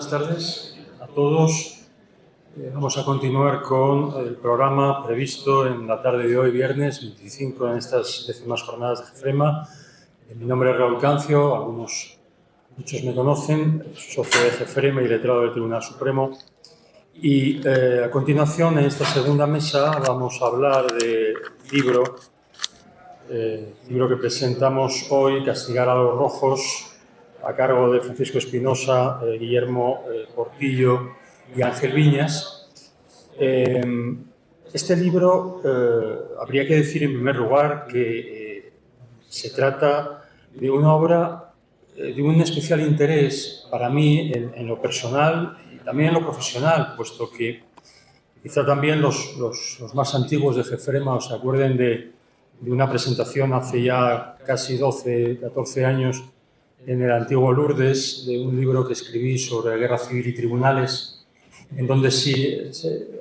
buenas tardes a todos. Vamos a continuar con el programa previsto en la tarde de hoy, viernes 25, en estas 10º jornadas de GEFREMA. Mi nombre es Raúl Cancio, muchos me conocen, socio de GEFREMA y letrado del Tribunal Supremo. Y a continuación, en esta segunda mesa, vamos a hablar del libro que presentamos hoy, Castigar a los Rojos, a cargo de Francisco Espinosa, Guillermo Portillo y Ángel Viñas. Este libro, habría que decir en primer lugar que se trata de una obra de un especial interés para mí en lo personal y también en lo profesional, puesto que quizá también los más antiguos de GEFREMA se acuerden de una presentación hace ya casi 12, 14 años en el antiguo Lourdes, de un libro que escribí sobre guerra civil y tribunales, en donde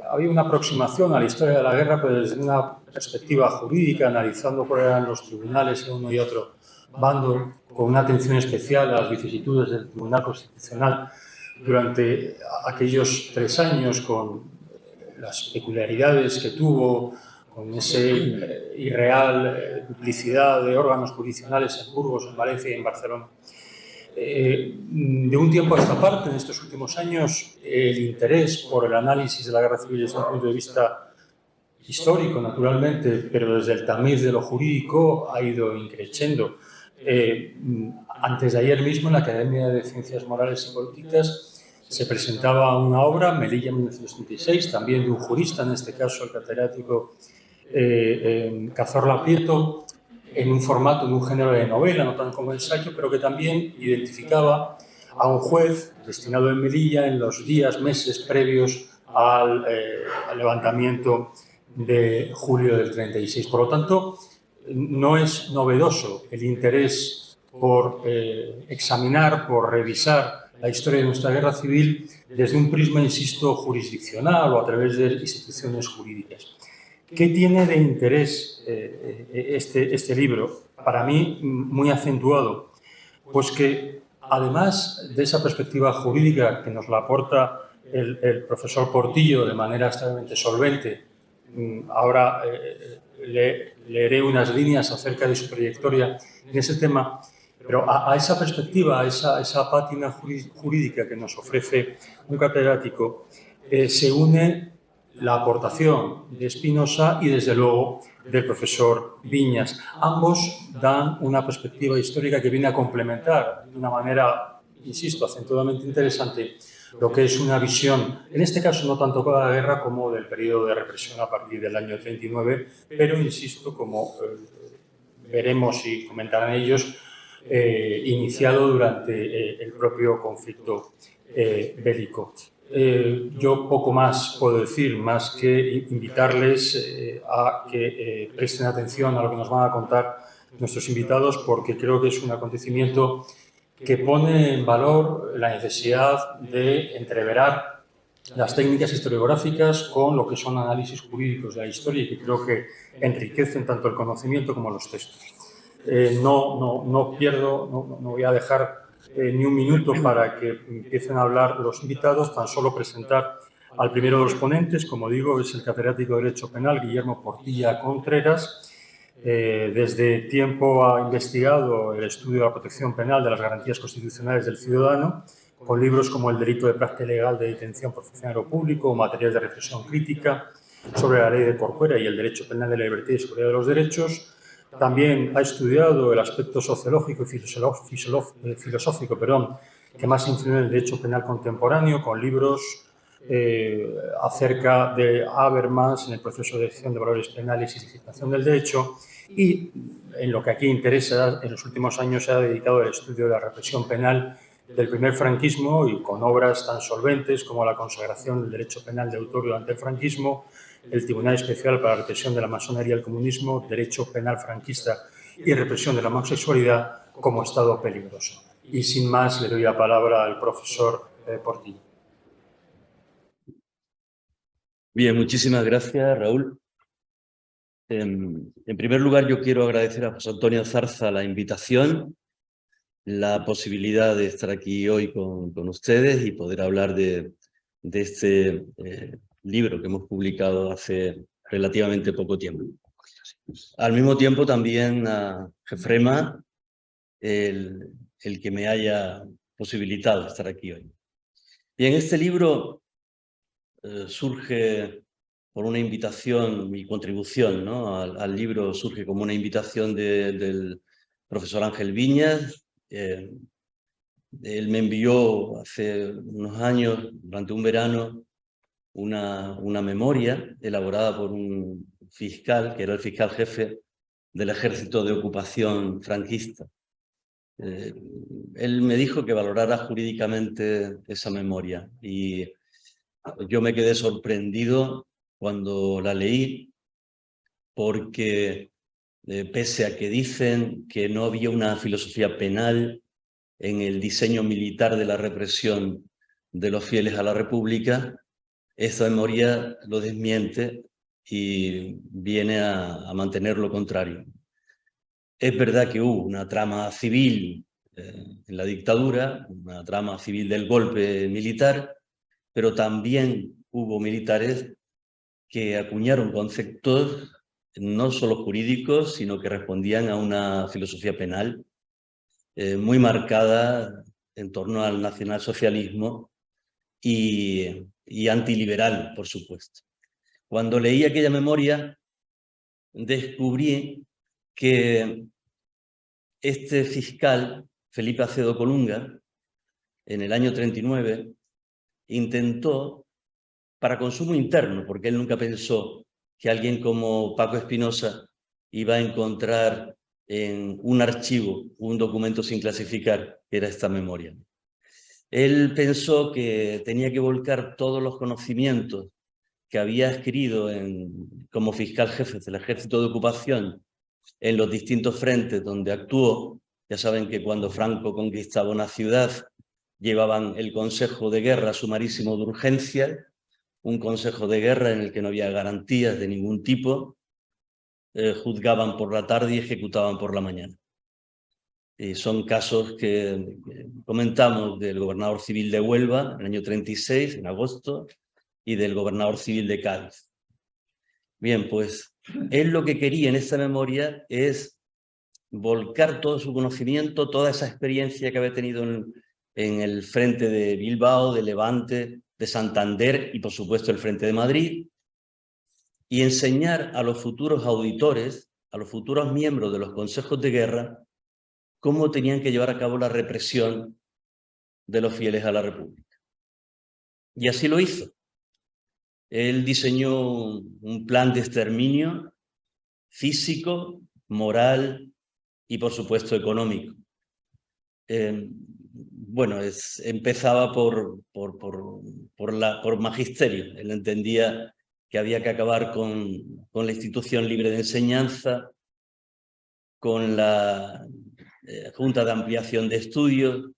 había una aproximación a la historia de la guerra, pero desde una perspectiva jurídica, analizando cuáles eran los tribunales en uno y otro bando, con una atención especial a las vicisitudes del Tribunal Constitucional durante aquellos 3 años, con las peculiaridades que tuvo, con esa irreal duplicidad de órganos jurisdiccionales en Burgos, en Valencia y en Barcelona. De un tiempo a esta parte, en estos últimos años, el interés por el análisis de la guerra civil desde un punto de vista histórico, naturalmente, pero desde el tamiz de lo jurídico, ha ido increciendo. Antes de ayer mismo, en la Academia de Ciencias Morales y Políticas, se presentaba una obra, Melilla 1936, también de un jurista, en este caso el catedrático Cazorla Prieto, en un formato, en un género de novela, no tanto como ensayo, pero que también identificaba a un juez destinado en Melilla en los días, meses previos al levantamiento de julio del 36. Por lo tanto, no es novedoso el interés por examinar, por revisar la historia de nuestra guerra civil desde un prisma, insisto, jurisdiccional o a través de instituciones jurídicas. ¿Qué tiene de interés este libro? Para mí, muy acentuado. Pues que, además de esa perspectiva jurídica que nos la aporta el profesor Portillo de manera extremadamente solvente, ahora leeré unas líneas acerca de su trayectoria en ese tema, pero a esa perspectiva, a esa pátina jurídica que nos ofrece un catedrático, se une la aportación de Espinosa y, desde luego, del profesor Viñas. Ambos dan una perspectiva histórica que viene a complementar de una manera, insisto, acentuadamente interesante, lo que es una visión, en este caso no tanto de la guerra como del periodo de represión a partir del año 39, pero, insisto, como veremos y comentarán ellos, iniciado durante el propio conflicto bélico. Yo poco más puedo decir, más que invitarles a que presten atención a lo que nos van a contar nuestros invitados, porque creo que es un acontecimiento que pone en valor la necesidad de entreverar las técnicas historiográficas con lo que son análisis jurídicos de la historia y que creo que enriquecen tanto el conocimiento como los textos. No voy a dejar ni un minuto para que empiecen a hablar los invitados, tan solo presentar al primero de los ponentes, como digo, es el catedrático de Derecho Penal, Guillermo Portilla Contreras. Desde tiempo ha investigado el estudio de la protección penal de las garantías constitucionales del ciudadano, con libros como El delito de práctica ilegal de detención por funcionario público o materiales de reflexión crítica sobre la ley de Corcuera y el derecho penal de la libertad y seguridad de los derechos. También ha estudiado el aspecto sociológico y filosófico que más influye en el derecho penal contemporáneo, con libros acerca de Habermas en el proceso de decisión de valores penales y legislación del derecho, y en lo que aquí interesa, en los últimos años se ha dedicado al estudio de la represión penal del primer franquismo y con obras tan solventes como la consagración del derecho penal de autor durante el franquismo, el Tribunal Especial para la Represión de la Masonería y el Comunismo, Derecho Penal Franquista y Represión de la Homosexualidad como Estado Peligroso. Y sin más, le doy la palabra al profesor Portillo. Bien, muchísimas gracias, Raúl. En primer lugar, yo quiero agradecer a José Antonio Zarza la invitación la posibilidad de estar aquí hoy con ustedes y poder hablar de este libro que hemos publicado hace relativamente poco tiempo. Al mismo tiempo también a Jefrema, el que me haya posibilitado estar aquí hoy. Bien, este libro surge por una invitación, mi contribución, ¿no?, al libro surge como una invitación del profesor Ángel Viñas. Él me envió hace unos años, durante un verano, una memoria elaborada por un fiscal, que era el fiscal jefe del Ejército de Ocupación franquista. Él me dijo que valorara jurídicamente esa memoria y yo me quedé sorprendido cuando la leí, porque pese a que dicen que no había una filosofía penal en el diseño militar de la represión de los fieles a la República, esta memoria lo desmiente y viene a mantener lo contrario. Es verdad que hubo una trama civil en la dictadura, una trama civil del golpe militar, pero también hubo militares que acuñaron conceptos no solo jurídicos, sino que respondían a una filosofía penal muy marcada en torno al nacionalsocialismo y antiliberal, por supuesto. Cuando leí aquella memoria, descubrí que este fiscal, Felipe Acedo Colunga, en el año 39, intentó, para consumo interno, porque él nunca pensó que alguien como Paco Espinosa iba a encontrar en un archivo un documento sin clasificar, que era esta memoria. Él pensó que tenía que volcar todos los conocimientos que había adquirido como fiscal jefe del Ejército de Ocupación en los distintos frentes donde actuó. Ya saben que cuando Franco conquistaba una ciudad, llevaban el Consejo de Guerra sumarísimo de urgencia, un consejo de guerra en el que no había garantías de ningún tipo, juzgaban por la tarde y ejecutaban por la mañana. Y son casos que comentamos del gobernador civil de Huelva en el año 36, en agosto, y del gobernador civil de Cádiz. Bien, pues él lo que quería en esta memoria es volcar todo su conocimiento, toda esa experiencia que había tenido en el frente de Bilbao, de Levante, de Santander y por supuesto el frente de Madrid, y enseñar a los futuros auditores, a los futuros miembros de los consejos de guerra, cómo tenían que llevar a cabo la represión de los fieles a la República. Y así lo hizo. Él diseñó un plan de exterminio físico, moral y, por supuesto, económico. Bueno, empezaba por magisterio. Él entendía que había que acabar con la institución libre de enseñanza, con la Junta de Ampliación de Estudios,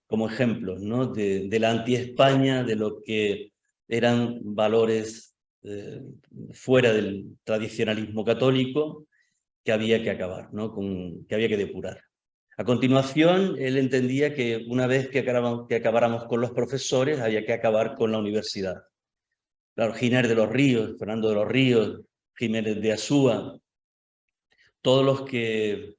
como ejemplos, ¿no?, de la anti-España, de lo que eran valores fuera del tradicionalismo católico que había que acabar, ¿no?, que había que depurar. A continuación, él entendía que una vez que acabáramos con los profesores, había que acabar con la universidad. Claro, Giner de los Ríos, Fernando de los Ríos, Jiménez de Asúa, todos los que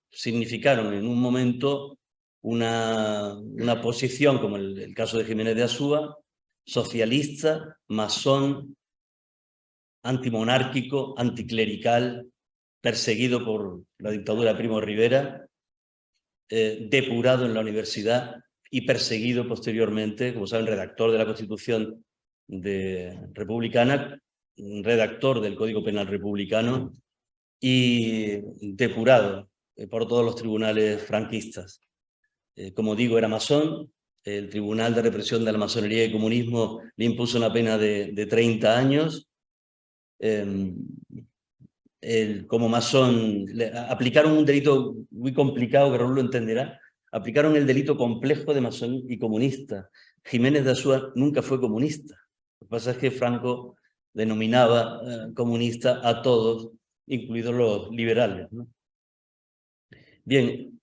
significaron en un momento una posición, como el caso de Jiménez de Asúa, socialista, masón, antimonárquico, anticlerical, perseguido por la dictadura de Primo de Rivera, depurado en la universidad y perseguido posteriormente, como saben, redactor de la Constitución republicana, redactor del Código Penal republicano y depurado por todos los tribunales franquistas. Como digo, era masón. El Tribunal de Represión de la Masonería y Comunismo le impuso una pena de 30 años. Como masón, aplicaron un delito muy complicado, que Raúl lo entenderá. Aplicaron el delito complejo de masón y comunista. Jiménez de Asúa nunca fue comunista. Lo que pasa es que Franco denominaba comunista a todos, incluidos los liberales, ¿no? Bien,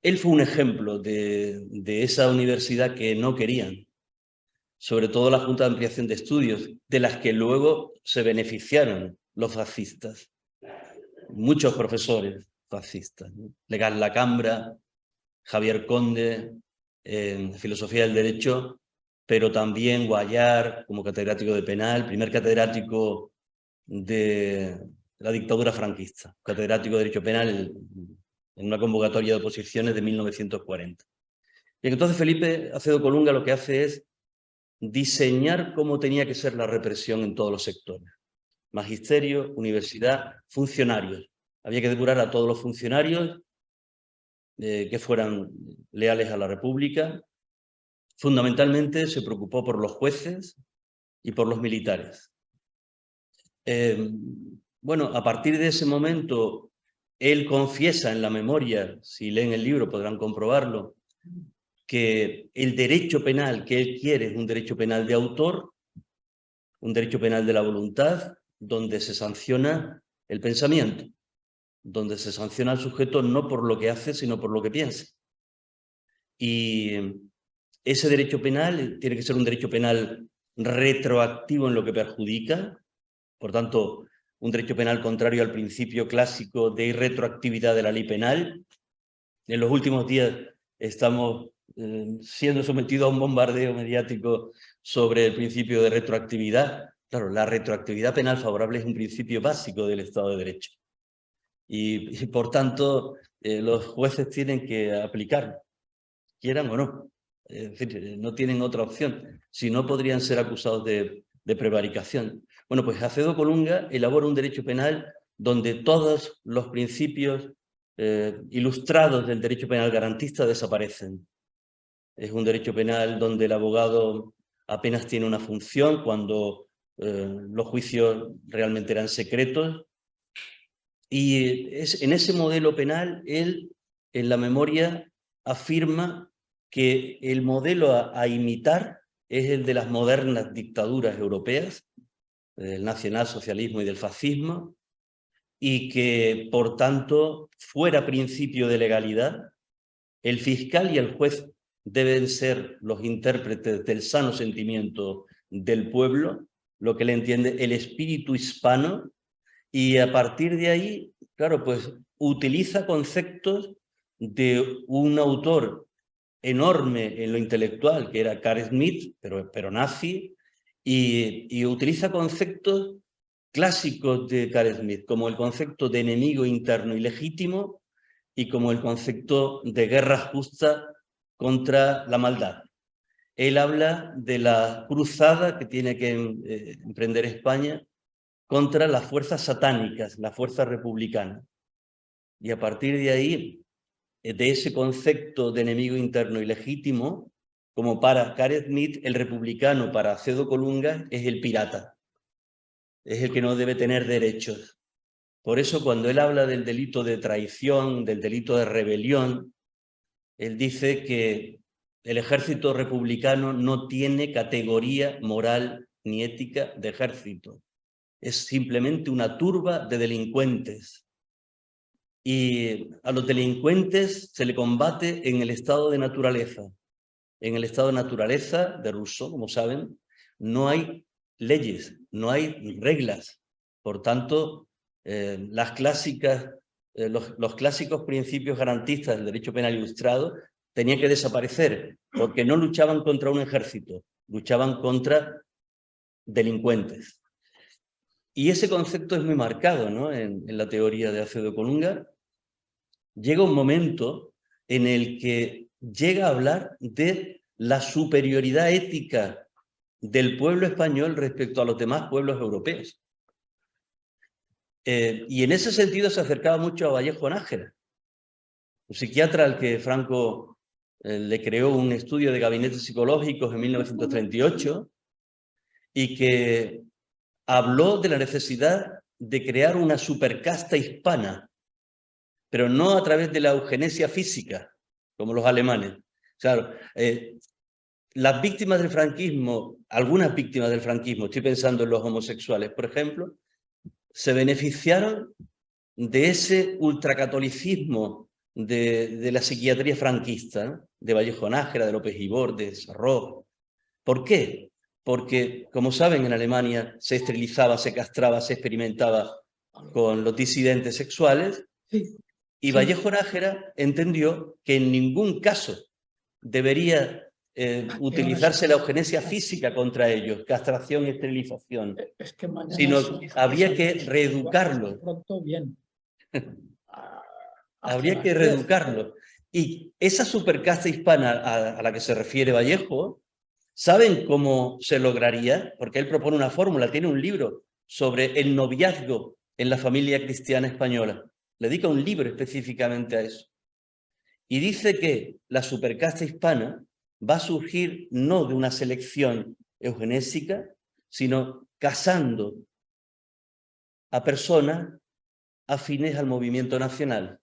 él fue un ejemplo de esa universidad que no querían, sobre todo la Junta de Ampliación de Estudios, de las que luego se beneficiaron los fascistas. Muchos profesores fascistas, ¿no? Legal Lacambra, Javier Conde, en Filosofía del Derecho, pero también Guayar como catedrático de penal, primer catedrático de la dictadura franquista, catedrático de Derecho Penal en una convocatoria de oposiciones de 1940. Y entonces Felipe Acedo Colunga lo que hace es diseñar cómo tenía que ser la represión en todos los sectores. Magisterio, universidad, funcionarios. Había que depurar a todos los funcionarios que fueran leales a la República. Fundamentalmente se preocupó por los jueces y por los militares. Bueno, a partir de ese momento, él confiesa en la memoria, si leen el libro podrán comprobarlo, que el derecho penal que él quiere es un derecho penal de autor, un derecho penal de la voluntad, donde se sanciona el pensamiento, donde se sanciona al sujeto no por lo que hace, sino por lo que piensa. Y ese derecho penal tiene que ser un derecho penal retroactivo en lo que perjudica, por tanto, un derecho penal contrario al principio clásico de irretroactividad de la ley penal. En los últimos días estamos siendo sometidos a un bombardeo mediático sobre el principio de retroactividad. Claro, la retroactividad penal favorable es un principio básico del Estado de Derecho. Y por tanto, los jueces tienen que aplicarlo, quieran o no. Es decir, no tienen otra opción. Si no, podrían ser acusados de prevaricación. Bueno, pues Acedo Colunga elabora un derecho penal donde todos los principios ilustrados del derecho penal garantista desaparecen. Es un derecho penal donde el abogado apenas tiene una función cuando los juicios realmente eran secretos. Y en ese modelo penal, él, en la memoria, afirma que el modelo a imitar es el de las modernas dictaduras europeas, del nacionalsocialismo y del fascismo, y que, por tanto, fuera principio de legalidad, el fiscal y el juez deben ser los intérpretes del sano sentimiento del pueblo, lo que le entiende el espíritu hispano, y a partir de ahí, claro, pues utiliza conceptos de un autor enorme en lo intelectual, que era Carl Schmitt, pero nazi, y utiliza conceptos clásicos de Carl Schmitt, como el concepto de enemigo interno y legítimo, y como el concepto de guerra justa contra la maldad. Él habla de la cruzada que tiene que emprender España contra las fuerzas satánicas, las fuerzas republicanas. Y a partir de ahí, de ese concepto de enemigo interno y legítimo, como para Carl Schmitt, el republicano para Acedo Colunga es el pirata, es el que no debe tener derechos. Por eso cuando él habla del delito de traición, del delito de rebelión, él dice que el ejército republicano no tiene categoría moral ni ética de ejército. Es simplemente una turba de delincuentes. Y a los delincuentes se le combate en el estado de naturaleza. En el estado de naturaleza de Rousseau, como saben, no hay leyes, no hay reglas. Por tanto, los clásicos principios garantistas del derecho penal ilustrado tenían que desaparecer, porque no luchaban contra un ejército, luchaban contra delincuentes. Y ese concepto es muy marcado, ¿no? en la teoría de Acedo Colunga. Llega un momento en el que llega a hablar de la superioridad ética del pueblo español respecto a los demás pueblos europeos. Y en ese sentido se acercaba mucho a Vallejo Nájera, un psiquiatra al que Franco le creó un estudio de gabinetes psicológicos en 1938 y que habló de la necesidad de crear una supercasta hispana, pero no a través de la eugenesia física, como los alemanes. Claro, las víctimas del franquismo, algunas víctimas del franquismo, estoy pensando en los homosexuales, por ejemplo, se beneficiaron de ese ultracatolicismo de la psiquiatría franquista, ¿no? De Vallejo Nájera, de López Ibor, de Sarró. ¿Por qué? Porque, como saben, en Alemania se esterilizaba, se castraba, se experimentaba con los disidentes sexuales, y Vallejo Nájera entendió que en ningún caso debería utilizarse la eugenesia física contra ellos, castración y esterilización, sino habría que reeducarlos. Habría que reeducarlos. Y esa supercasta hispana a la que se refiere Vallejo, ¿saben cómo se lograría? Porque él propone una fórmula, tiene un libro sobre el noviazgo en la familia cristiana española. Le dedica un libro específicamente a eso. Y dice que la supercasta hispana va a surgir no de una selección eugenésica, sino casando a personas afines al movimiento nacional.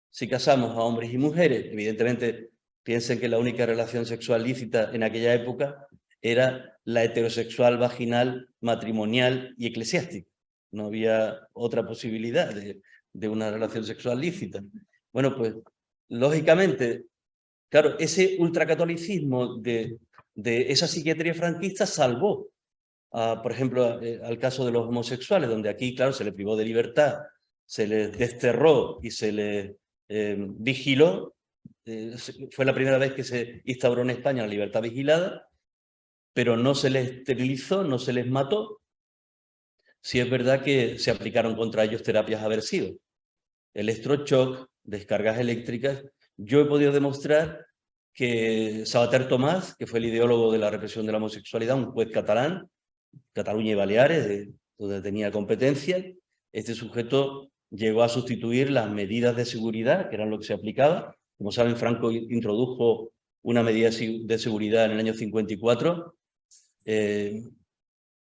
Si casamos a hombres y mujeres, evidentemente piensen que la única relación sexual lícita en aquella época era la heterosexual vaginal, matrimonial y eclesiástica. No había otra posibilidad de una relación sexual lícita. Bueno, pues lógicamente, claro, ese ultracatolicismo de esa psiquiatría franquista salvó, por ejemplo, al caso de los homosexuales, donde aquí, claro, se les privó de libertad, se les desterró y se les vigiló. Fue la primera vez que se instauró en España la libertad vigilada, pero no se les esterilizó, no se les mató. Sí es verdad que se aplicaron contra ellos terapias aversivas. Electroshock, descargas eléctricas. Yo he podido demostrar que Sabater Tomás, que fue el ideólogo de la represión de la homosexualidad, un juez catalán, Cataluña y Baleares, donde tenía competencia, este sujeto llegó a sustituir las medidas de seguridad, que eran lo que se aplicaba. Como saben, Franco introdujo una medida de seguridad en el año 54,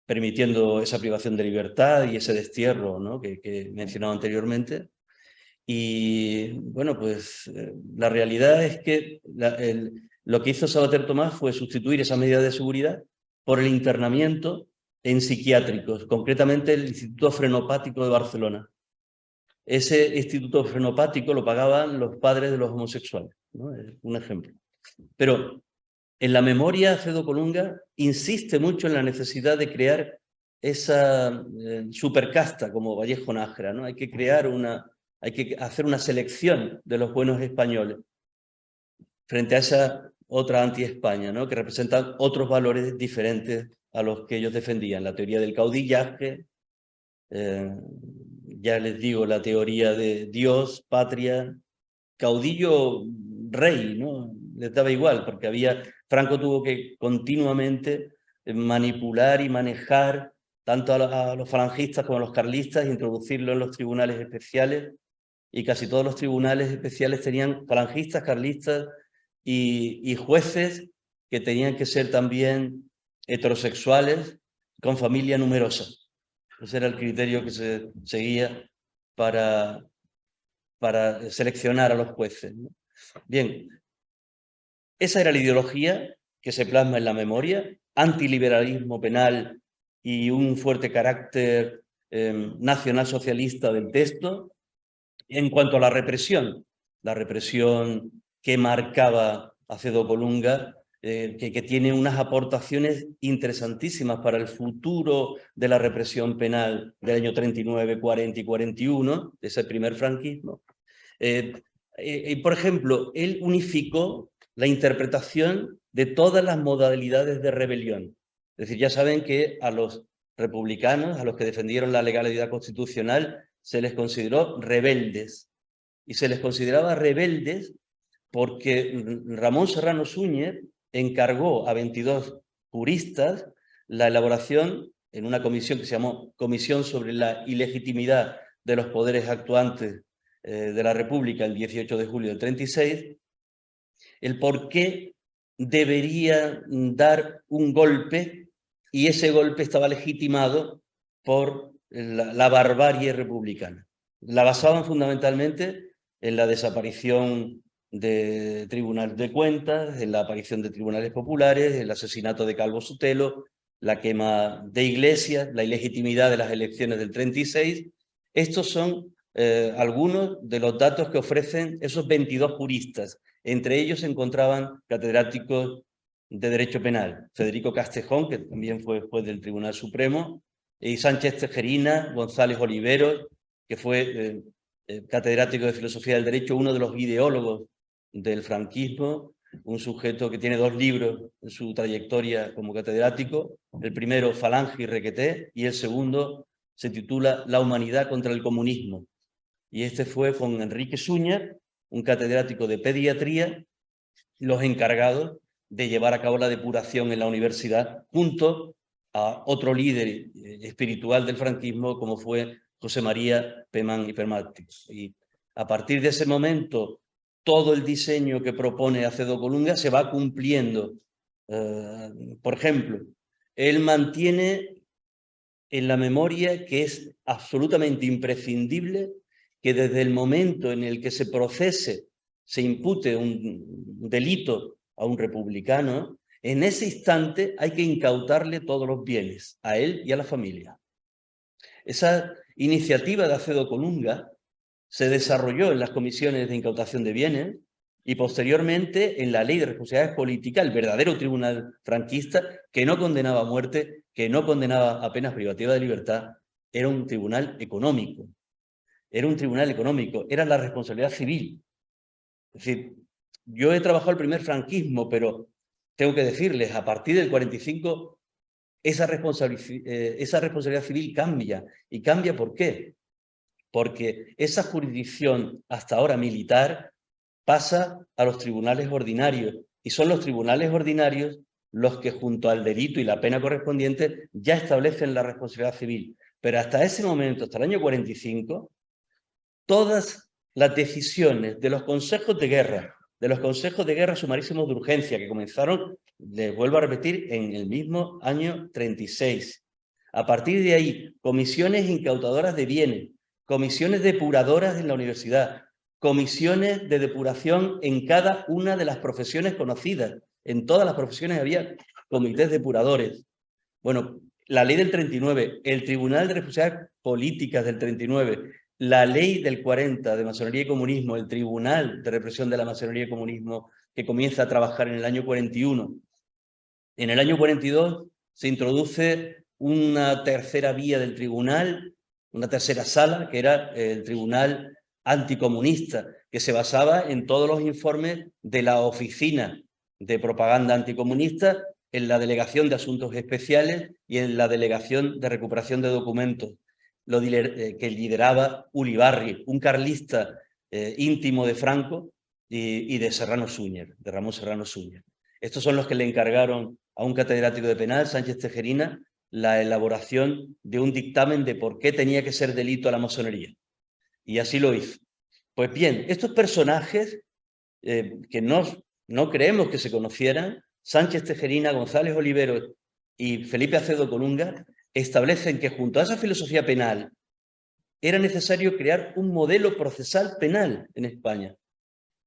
permitiendo esa privación de libertad y ese destierro, ¿no?, que he mencionado anteriormente. Y bueno, pues la realidad es que lo que hizo Sabater Tomás fue sustituir esa medida de seguridad por el internamiento en psiquiátricos, concretamente el Instituto Frenopático de Barcelona. Ese instituto frenopático lo pagaban los padres de los homosexuales, ¿no? Es un ejemplo. Pero en la memoria, Acedo Colunga insiste mucho en la necesidad de crear esa supercasta como Vallejo Nájera, ¿no? Hay que hacer una selección de los buenos españoles frente a esa otra anti-España, ¿no?, que representan otros valores diferentes a los que ellos defendían. La teoría del caudillaje, ya les digo, la teoría de Dios, patria, caudillo, rey, ¿no? Les daba igual, porque Franco tuvo que continuamente manipular y manejar tanto a los falangistas como a los carlistas, introducirlo en los tribunales especiales, y casi todos los tribunales especiales tenían falangistas, carlistas y jueces que tenían que ser también heterosexuales con familia numerosa. Ese era el criterio que se seguía para seleccionar a los jueces, ¿no? Bien, esa era la ideología que se plasma en la memoria: antiliberalismo penal y un fuerte carácter nacionalsocialista del texto. En cuanto a la represión que marcaba Acedo Colunga, que tiene unas aportaciones interesantísimas para el futuro de la represión penal del año 39, 40 y 41, de ese primer franquismo. Por ejemplo, él unificó la interpretación de todas las modalidades de rebelión. Es decir, ya saben que a los republicanos, a los que defendieron la legalidad constitucional, se les consideró rebeldes. Y se les consideraba rebeldes porque Ramón Serrano Súñez encargó a 22 juristas la elaboración en una comisión que se llamó Comisión sobre la ilegitimidad de los poderes actuantes de la República, el 18 de julio del 36, el por qué debería dar un golpe, y ese golpe estaba legitimado por la barbarie republicana. La basaban fundamentalmente en la desaparición de tribunales de cuentas, en la aparición de tribunales populares, el asesinato de Calvo Sotelo, la quema de iglesias, la ilegitimidad de las elecciones del 36. Estos son algunos de los datos que ofrecen esos 22 juristas. Entre ellos se encontraban catedráticos de Derecho Penal, Federico Castejón, que también fue juez del Tribunal Supremo, y Sánchez Tejerina, González Oliveros, que fue catedrático de Filosofía del Derecho, uno de los ideólogos del franquismo, un sujeto que tiene 2 libros en su trayectoria como catedrático, el primero Falange y Requeté, y el segundo se titula La humanidad contra el comunismo. Y este fue con Enrique Suñer, un catedrático de pediatría, los encargados de llevar a cabo la depuración en la universidad, junto a otro líder espiritual del franquismo, como fue José María Pemán y Permati. Y a partir de ese momento, todo el diseño que propone Acedo Colunga se va cumpliendo. Por ejemplo, él mantiene en la memoria que es absolutamente imprescindible que desde el momento en el que se procese, se impute un delito a un republicano, en ese instante hay que incautarle todos los bienes, a él y a la familia. Esa iniciativa de Acedo Colunga se desarrolló en las comisiones de incautación de bienes y posteriormente en la Ley de Responsabilidades Políticas, el verdadero tribunal franquista, que no condenaba a muerte, que no condenaba a penas privativas de libertad, era un tribunal económico. Era un tribunal económico, era la responsabilidad civil. Es decir, yo he trabajado el primer franquismo, pero tengo que decirles, a partir del 45, esa responsabilidad civil cambia. ¿Y cambia por qué? Porque esa jurisdicción hasta ahora militar pasa a los tribunales ordinarios, y son los tribunales ordinarios los que junto al delito y la pena correspondiente ya establecen la responsabilidad civil. Pero hasta ese momento, hasta el año 45, todas las decisiones de los consejos de guerra sumarísimos de urgencia, que comenzaron, les vuelvo a repetir, en el mismo año 36. A partir de ahí, comisiones incautadoras de bienes, comisiones depuradoras en la universidad, comisiones de depuración en cada una de las profesiones conocidas. En todas las profesiones había comités depuradores. Bueno, la ley del 39, el Tribunal de Responsabilidades Políticas del 39, la ley del 40 de masonería y comunismo, el Tribunal de Represión de la Masonería y Comunismo, que comienza a trabajar en el año 41. En el año 42 se introduce una tercera vía del tribunal, una tercera sala, que era el Tribunal Anticomunista, que se basaba en todos los informes de la Oficina de Propaganda Anticomunista, en la Delegación de Asuntos Especiales y en la Delegación de Recuperación de Documentos, que lideraba Ulibarri, un carlista íntimo de Franco y de Serrano Súñer, de Ramón Serrano Súñer. Estos son los que le encargaron a un catedrático de penal, Sánchez Tejerina, la elaboración de un dictamen de por qué tenía que ser delito a la masonería. Y así lo hizo. Pues bien, estos personajes que no creemos que se conocieran, Sánchez Tejerina, González Oliveros y Felipe Acedo Colunga, establecen que junto a esa filosofía penal era necesario crear un modelo procesal penal en España.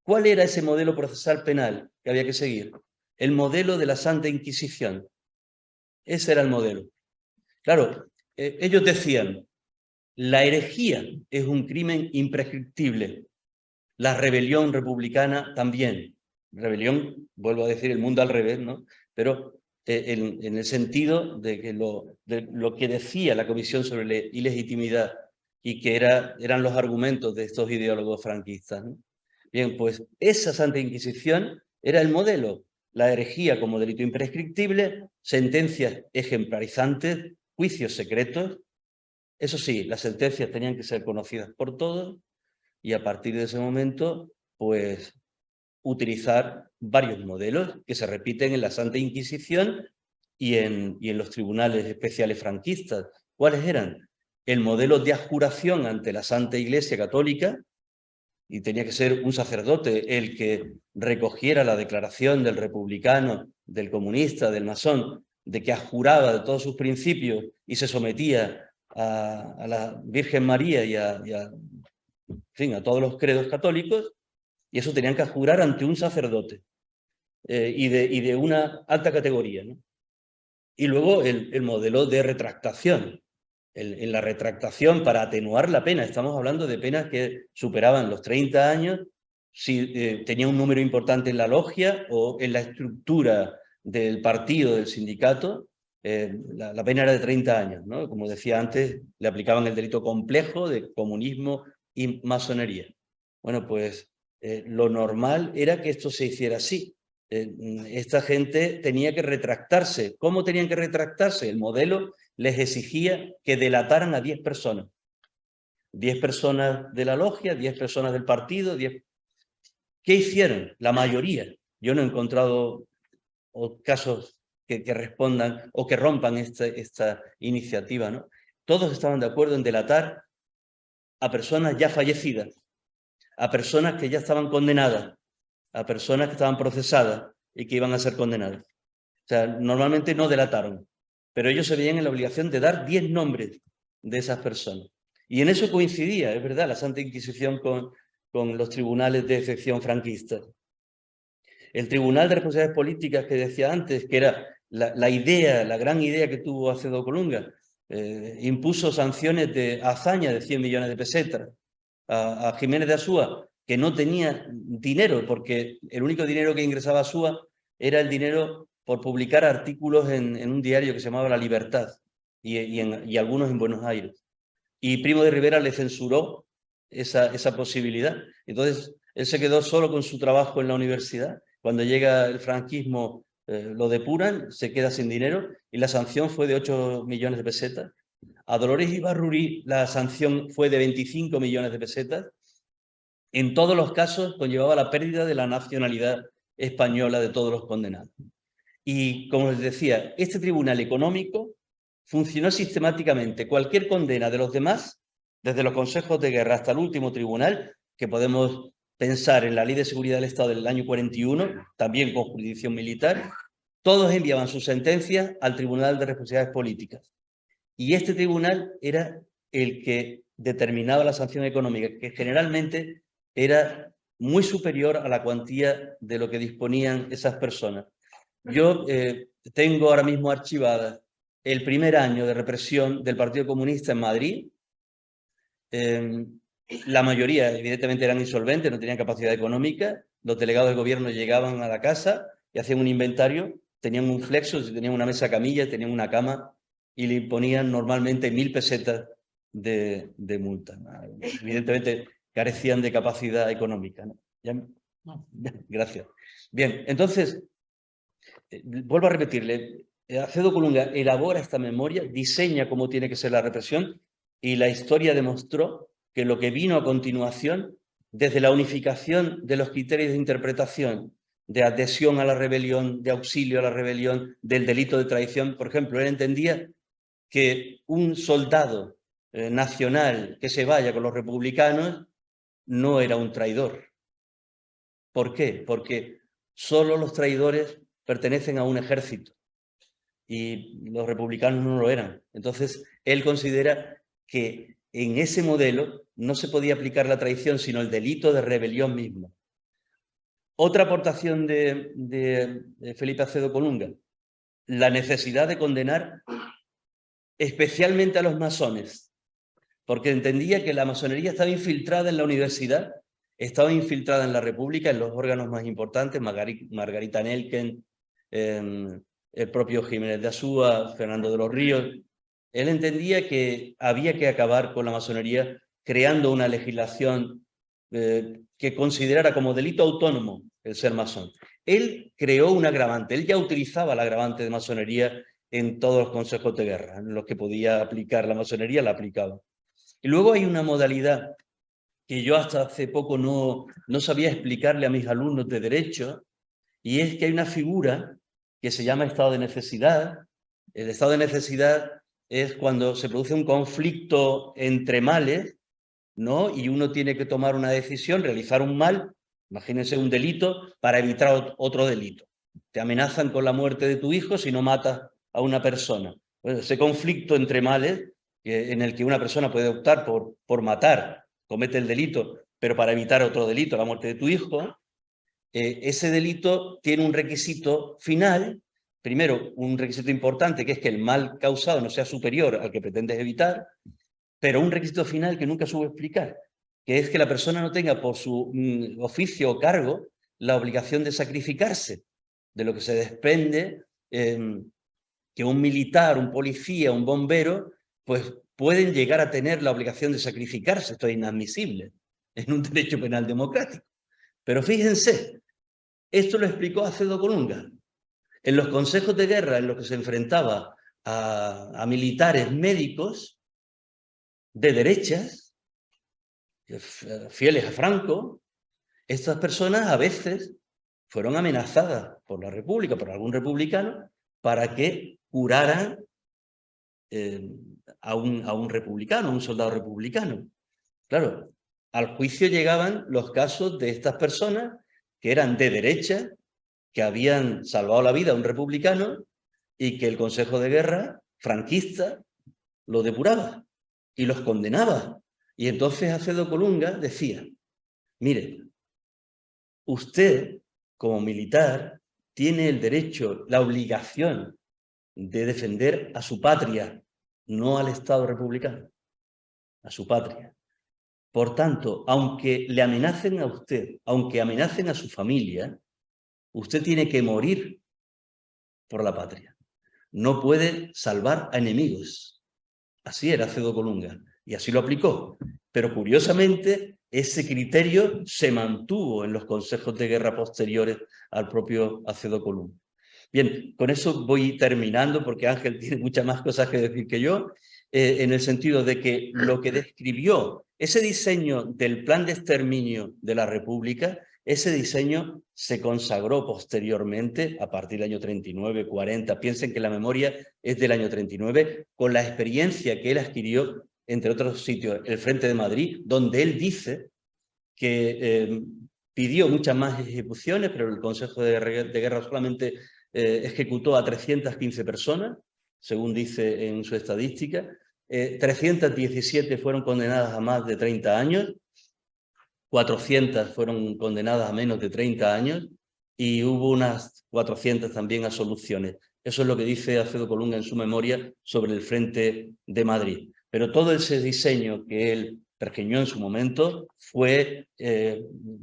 ¿Cuál era ese modelo procesal penal que había que seguir? El modelo de la Santa Inquisición. Ese era el modelo. Claro, ellos decían, la herejía es un crimen imprescriptible, la rebelión republicana también. Rebelión, vuelvo a decir, el mundo al revés, ¿no? Pero en el sentido de que lo que decía la Comisión sobre la ilegitimidad y que eran los argumentos de estos ideólogos franquistas, ¿no? Bien, pues esa Santa Inquisición era el modelo. La herejía como delito imprescriptible, sentencias ejemplarizantes, juicios secretos. Eso sí, las sentencias tenían que ser conocidas por todos y a partir de ese momento, pues, utilizar varios modelos que se repiten en la Santa Inquisición y en los tribunales especiales franquistas. ¿Cuáles eran? El modelo de adjuración ante la Santa Iglesia Católica, y tenía que ser un sacerdote el que recogiera la declaración del republicano, del comunista, del masón, de que adjuraba de todos sus principios y se sometía a la Virgen María y en fin, a todos los credos católicos, y eso tenían que adjurar ante un sacerdote y de una alta categoría, ¿no? Y luego el modelo de retractación. en la retractación para atenuar la pena. Estamos hablando de penas que superaban los 30 años, si tenía un número importante en la logia o en la estructura del partido, del sindicato, la pena era de 30 años, ¿no? Como decía antes, le aplicaban el delito complejo de comunismo y masonería. Bueno, pues lo normal era que esto se hiciera así. Esta gente tenía que retractarse. ¿Cómo tenían que retractarse? El modelo les exigía que delataran a 10 personas. 10 personas de la logia, 10 personas del partido, 10... ¿Qué hicieron? La mayoría. Yo no he encontrado casos que respondan o que rompan esta iniciativa, ¿no? Todos estaban de acuerdo en delatar a personas ya fallecidas, a personas que ya estaban condenadas, a personas que estaban procesadas y que iban a ser condenadas. O sea, normalmente no delataron, pero ellos se veían en la obligación de dar 10 nombres de esas personas. Y en eso coincidía, es verdad, la Santa Inquisición con los tribunales de excepción franquistas. El Tribunal de Responsabilidades Políticas que decía antes, que era la idea, la gran idea que tuvo Acedo Colunga, impuso sanciones de hazaña de 100 millones de pesetas a Jiménez de Asúa, que no tenía dinero, porque el único dinero que ingresaba a Asúa era el dinero por publicar artículos en un diario que se llamaba La Libertad y algunos en Buenos Aires. Y Primo de Rivera le censuró esa posibilidad. Entonces, él se quedó solo con su trabajo en la universidad. Cuando llega el franquismo, lo depuran, se queda sin dinero y la sanción fue de 8 millones de pesetas. A Dolores Ibarruri la sanción fue de 25 millones de pesetas. En todos los casos conllevaba la pérdida de la nacionalidad española de todos los condenados. Y como les decía, este tribunal económico funcionó sistemáticamente. Cualquier condena de los demás, desde los consejos de guerra hasta el último tribunal, que podemos pensar en la Ley de Seguridad del Estado del año 41, también con jurisdicción militar, todos enviaban sus sentencias al Tribunal de Responsabilidades Políticas. Y este tribunal era el que determinaba la sanción económica, que generalmente era muy superior a la cuantía de lo que disponían esas personas. Yo tengo ahora mismo archivada el primer año de represión del Partido Comunista en Madrid. La mayoría, evidentemente, eran insolventes, no tenían capacidad económica. Los delegados del gobierno llegaban a la casa y hacían un inventario, tenían un flexo, tenían una mesa camilla, tenían una cama y le ponían normalmente 1.000 pesetas de multa. Evidentemente, carecían de capacidad económica, ¿no? Gracias. Bien, entonces, vuelvo a repetirle, Acedo Colunga elabora esta memoria, diseña cómo tiene que ser la represión y la historia demostró que lo que vino a continuación, desde la unificación de los criterios de interpretación, de adhesión a la rebelión, de auxilio a la rebelión, del delito de traición, por ejemplo, él entendía que un soldado nacional que se vaya con los republicanos no era un traidor. ¿Por qué? Porque solo los traidores pertenecen a un ejército y los republicanos no lo eran. Entonces, él considera que en ese modelo no se podía aplicar la traición, sino el delito de rebelión mismo. Otra aportación de Felipe Acedo Colunga, la necesidad de condenar especialmente a los masones, porque entendía que la masonería estaba infiltrada en la universidad, estaba infiltrada en la República, en los órganos más importantes, Margarita Nelken, el propio Jiménez de Asúa, Fernando de los Ríos. Él entendía que había que acabar con la masonería creando una legislación que considerara como delito autónomo el ser masón. Él creó un agravante, él ya utilizaba el agravante de masonería en todos los consejos de guerra, en los que podía aplicar la masonería, la aplicaba. Y luego hay una modalidad que yo hasta hace poco no sabía explicarle a mis alumnos de Derecho, y es que hay una figura que se llama estado de necesidad. El estado de necesidad es cuando se produce un conflicto entre males, ¿no? Y uno tiene que tomar una decisión, realizar un mal, imagínense un delito, para evitar otro delito. Te amenazan con la muerte de tu hijo si no matas a una persona. Pues ese conflicto entre males, en el que una persona puede optar por matar, comete el delito, pero para evitar otro delito, la muerte de tu hijo, ese delito tiene un requisito final primero, un requisito importante, que es que el mal causado no sea superior al que pretendes evitar, pero un requisito final que nunca supe explicar, que es que la persona no tenga por su oficio o cargo la obligación de sacrificarse, de lo que se desprende que un militar, un policía, un bombero, pues pueden llegar a tener la obligación de sacrificarse. Esto es inadmisible en un derecho penal democrático. Pero fíjense, esto lo explicó Acedo Colunga. En los consejos de guerra en los que se enfrentaba a militares médicos de derechas, fieles a Franco, estas personas a veces fueron amenazadas por la República, por algún republicano, para que curaran a un republicano, a un soldado republicano. Claro, al juicio llegaban los casos de estas personas que eran de derecha, que habían salvado la vida a un republicano y que el Consejo de Guerra franquista lo depuraba y los condenaba. Y entonces Acedo Colunga decía, mire, usted como militar tiene el derecho, la obligación de defender a su patria, no al Estado republicano, a su patria. Por tanto, aunque le amenacen a usted, aunque amenacen a su familia, usted tiene que morir por la patria. No puede salvar a enemigos. Así era Acedo Colunga y así lo aplicó. Pero curiosamente, ese criterio se mantuvo en los consejos de guerra posteriores al propio Acedo Colunga. Bien, con eso voy terminando porque Ángel tiene muchas más cosas que decir que yo, en el sentido de que lo que describió, ese diseño del plan de exterminio de la República, ese diseño se consagró posteriormente, a partir del año 39, 40. Piensen que la memoria es del año 39, con la experiencia que él adquirió, entre otros sitios, el Frente de Madrid, donde él dice que pidió muchas más ejecuciones, pero el Consejo de Guerra solamente ejecutó a 315 personas, según dice en su estadística. 317 fueron condenadas a más de 30 años, 400 fueron condenadas a menos de 30 años y hubo unas 400 también absoluciones. Eso es lo que dice Acedo Colunga en su memoria sobre el Frente de Madrid. Pero todo ese diseño que él pergeñó en su momento fue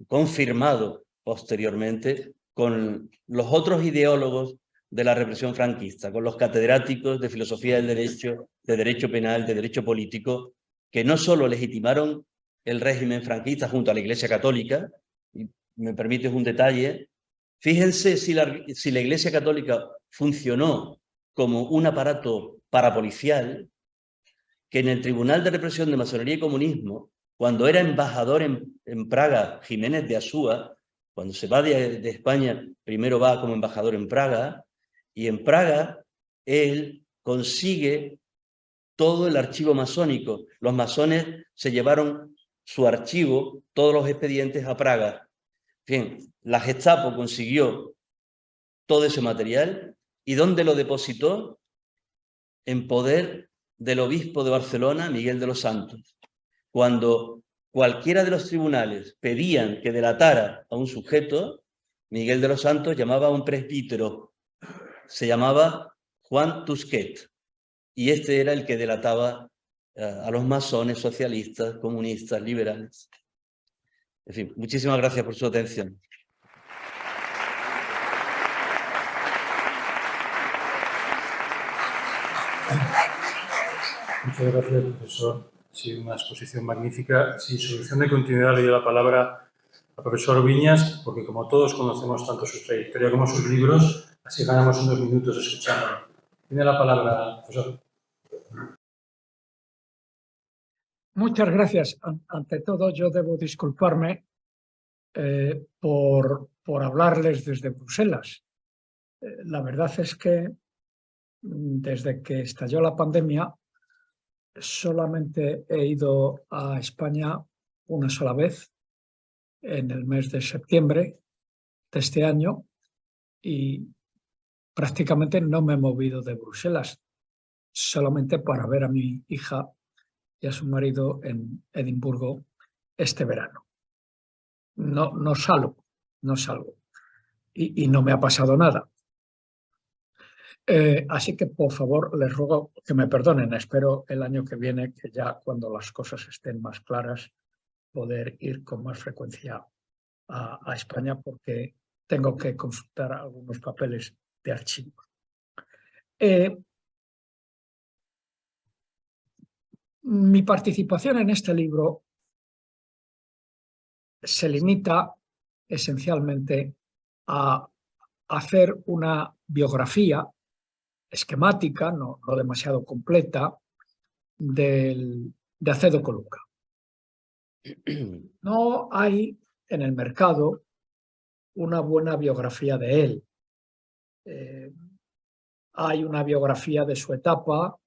confirmado posteriormente con los otros ideólogos de la represión franquista, con los catedráticos de filosofía del derecho, de derecho penal, de derecho político, que no solo legitimaron el régimen franquista junto a la Iglesia Católica, y me permites un detalle, fíjense si la Iglesia Católica funcionó como un aparato parapolicial, que en el Tribunal de Represión de Masonería y Comunismo, cuando era embajador en Praga, Jiménez de Asúa, cuando se va de España, primero va como embajador en Praga, y en Praga él consigue todo el archivo masónico. Los masones se llevaron su archivo, todos los expedientes a Praga. Bien, la Gestapo consiguió todo ese material y ¿dónde lo depositó? En poder del obispo de Barcelona, Miguel de los Santos. Cuando cualquiera de los tribunales pedían que delatara a un sujeto, Miguel de los Santos llamaba a un presbítero, se llamaba Juan Tusquet, y este era el que delataba a los masones, socialistas, comunistas, liberales. En fin, muchísimas gracias por su atención. Muchas gracias, profesor. Ha sido una exposición magnífica. Sin solución de continuidad le doy la palabra al profesor Viñas, porque como todos conocemos tanto su trayectoria como sus libros, así ganamos unos minutos escuchándolo. Tiene la palabra, profesor. Muchas gracias. Ante todo, yo debo disculparme por hablarles desde Bruselas. La verdad es que desde que estalló la pandemia, solamente he ido a España una sola vez, en el mes de septiembre de este año, y prácticamente no me he movido de Bruselas, solamente para ver a mi hija y a su marido en Edimburgo este verano. No salgo. Y no me ha pasado nada. Así que, por favor, les ruego que me perdonen. Espero el año que viene, que ya cuando las cosas estén más claras, poder ir con más frecuencia a España, porque tengo que consultar algunos papeles de archivo. Mi participación en este libro se limita esencialmente a hacer una biografía esquemática, no demasiado completa, de Acedo Colunga. No hay en el mercado una buena biografía de él. Hay una biografía de su etapa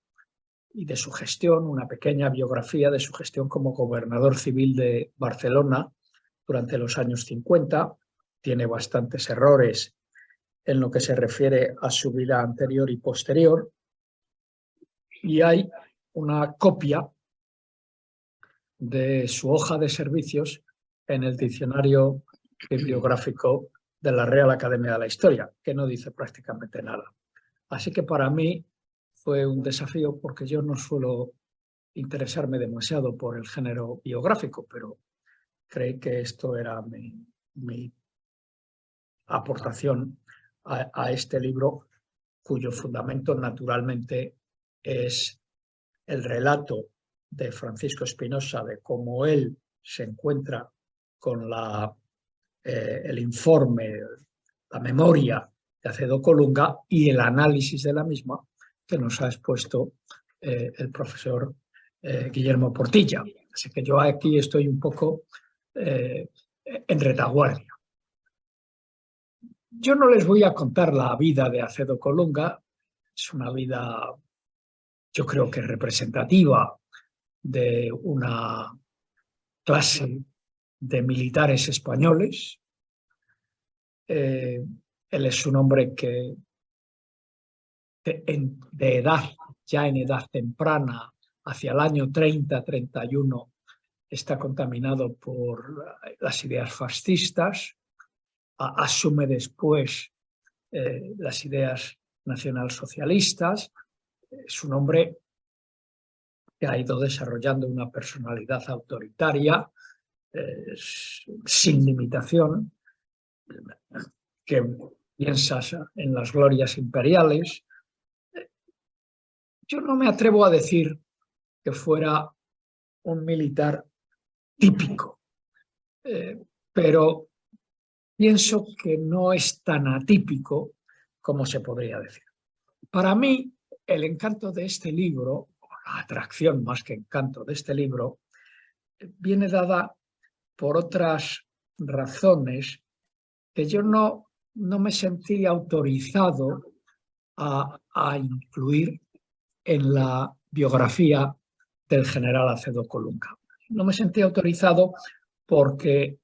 y de su gestión, una pequeña biografía de su gestión como gobernador civil de Barcelona durante los años 50. Tiene bastantes errores en lo que se refiere a su vida anterior y posterior. Y hay una copia de su hoja de servicios en el diccionario bibliográfico de la Real Academia de la Historia, que no dice prácticamente nada. Así que para mí fue un desafío, porque yo no suelo interesarme demasiado por el género biográfico, pero creí que esto era mi aportación a este libro, cuyo fundamento naturalmente es el relato de Francisco Espinosa de cómo él se encuentra con el informe, la memoria de Acedo Colunga y el análisis de la misma que nos ha expuesto el profesor Guillermo Portilla. Así que yo aquí estoy un poco en retaguardia. Yo no les voy a contar la vida de Acedo Colunga. Es una vida, yo creo que representativa de una clase de militares españoles. Él es un hombre que de edad, ya en edad temprana, hacia el año 30-31, está contaminado por las ideas fascistas, asume después las ideas nacionalsocialistas. Es un hombre que ha ido desarrollando una personalidad autoritaria, sin limitación, que piensas en las glorias imperiales. Yo no me atrevo a decir que fuera un militar típico, pero pienso que no es tan atípico como se podría decir. Para mí, el encanto de este libro, o la atracción más que encanto de este libro, viene dada por otras razones que yo no me sentí autorizado a incluir en la biografía del general Acedo Colunga. No me sentí autorizado porque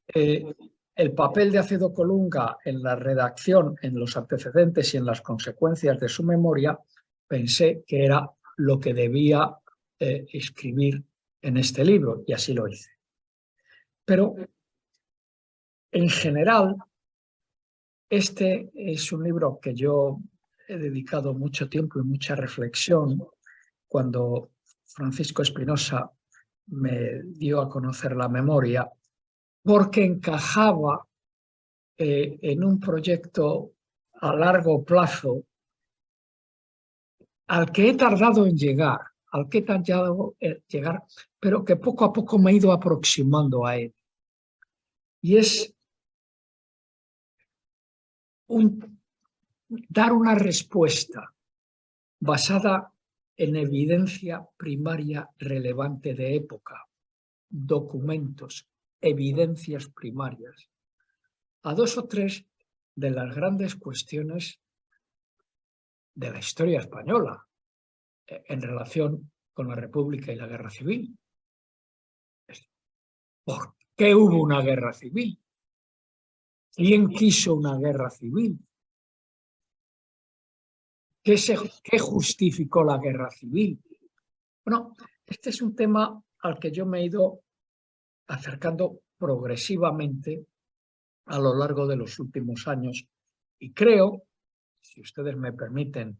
el papel de Acedo Colunga en la redacción, en los antecedentes y en las consecuencias de su memoria, pensé que era lo que debía escribir en este libro, y así lo hice. Pero, en general, este es un libro que yo he dedicado mucho tiempo y mucha reflexión. Cuando Francisco Espinosa me dio a conocer la memoria, porque encajaba en un proyecto a largo plazo al que he tardado en llegar, pero que poco a poco me he ido aproximando a él. Y es dar una respuesta basada en evidencia primaria relevante de época, documentos, evidencias primarias, a dos o tres de las grandes cuestiones de la historia española en relación con la República y la Guerra Civil. ¿Por qué hubo una guerra civil? ¿Quién quiso una guerra civil? ¿Qué justificó la guerra civil? Bueno, este es un tema al que yo me he ido acercando progresivamente a lo largo de los últimos años, y creo si ustedes me permiten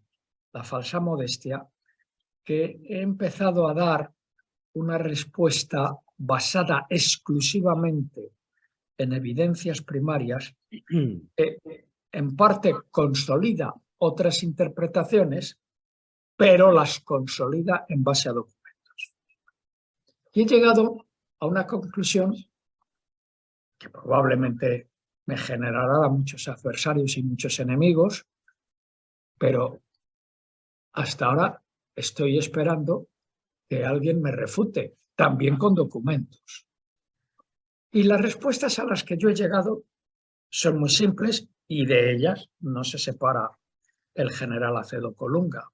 la falsa modestia, que he empezado a dar una respuesta basada exclusivamente en evidencias primarias, que en parte consolida otras interpretaciones, pero las consolida en base a documentos. Y he llegado a una conclusión que probablemente me generará muchos adversarios y muchos enemigos, pero hasta ahora estoy esperando que alguien me refute, también con documentos. Y las respuestas a las que yo he llegado son muy simples y de ellas no se separa el general Acedo Colunga.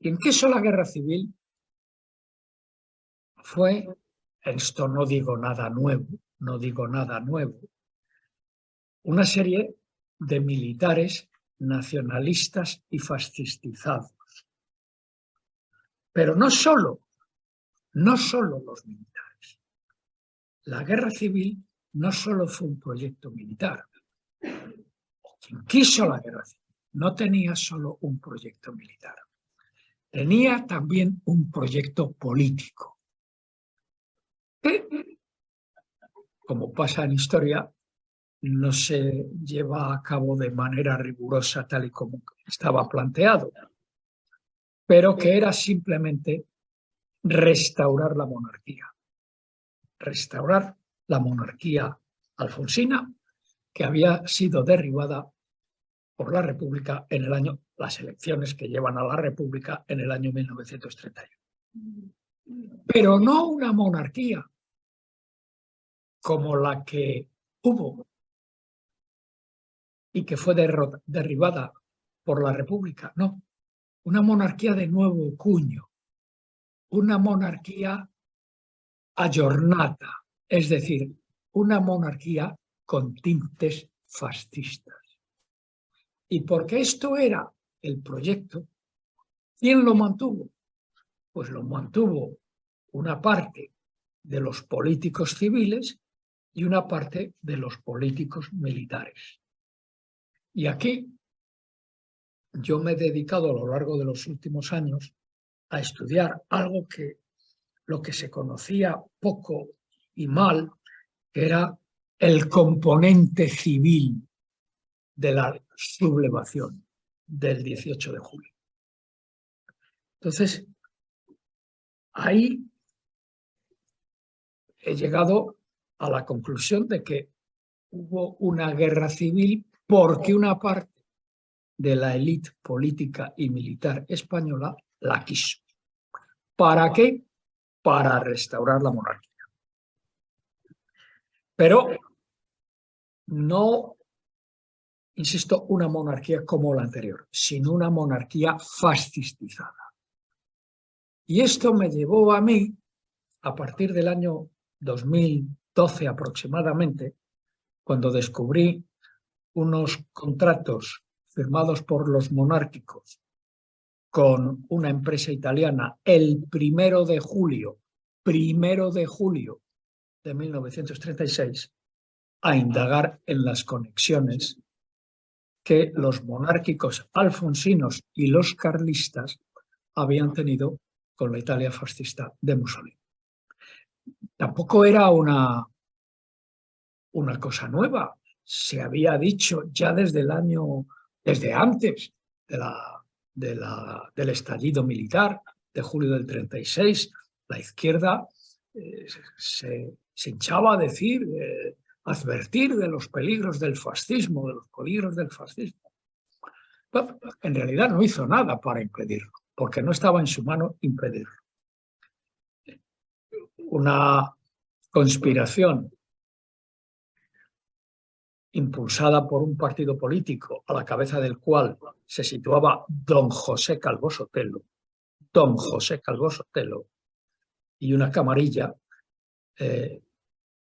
¿Y en qué hizo la guerra civil? Fue, esto no digo nada nuevo, una serie de militares nacionalistas y fascistizados. Pero no solo los militares. La guerra civil no solo fue un proyecto militar. Quien quiso la guerra civil no tenía solo un proyecto militar. Tenía también un proyecto político. Que, como pasa en historia, no se lleva a cabo de manera rigurosa tal y como estaba planteado, pero que era simplemente restaurar la monarquía. Restaurar la monarquía alfonsina, que había sido derribada por la República en el año, las elecciones que llevan a la República en el año 1931. Pero no una monarquía como la que hubo y que fue derribada por la República, no. Una monarquía de nuevo cuño, una monarquía ayornata, es decir, una monarquía con tintes fascistas. Y porque esto era el proyecto, ¿quién lo mantuvo? Pues lo mantuvo una parte de los políticos civiles y una parte de los políticos militares. Y aquí yo me he dedicado a lo largo de los últimos años a estudiar algo que lo que se conocía poco y mal, que era el componente civil de la sublevación del 18 de julio. Entonces, ahí he llegado a la conclusión de que hubo una guerra civil porque una parte de la élite política y militar española la quiso. ¿Para qué? Para restaurar la monarquía. Pero no, insisto, una monarquía como la anterior, sino una monarquía fascistizada. Y esto me llevó a mí, a partir del año 2012 aproximadamente, cuando descubrí unos contratos firmados por los monárquicos con una empresa italiana el 1 de julio de 1936, a indagar en las conexiones que los monárquicos alfonsinos y los carlistas habían tenido con la Italia fascista de Mussolini. Tampoco era una cosa nueva. Se había dicho ya desde antes del estallido militar de julio del 36, la izquierda se hinchaba a decir, advertir de los peligros del fascismo, Pero en realidad no hizo nada para impedirlo, porque no estaba en su mano impedirlo. Una conspiración impulsada por un partido político a la cabeza del cual se situaba don José Calvo Sotelo, y una camarilla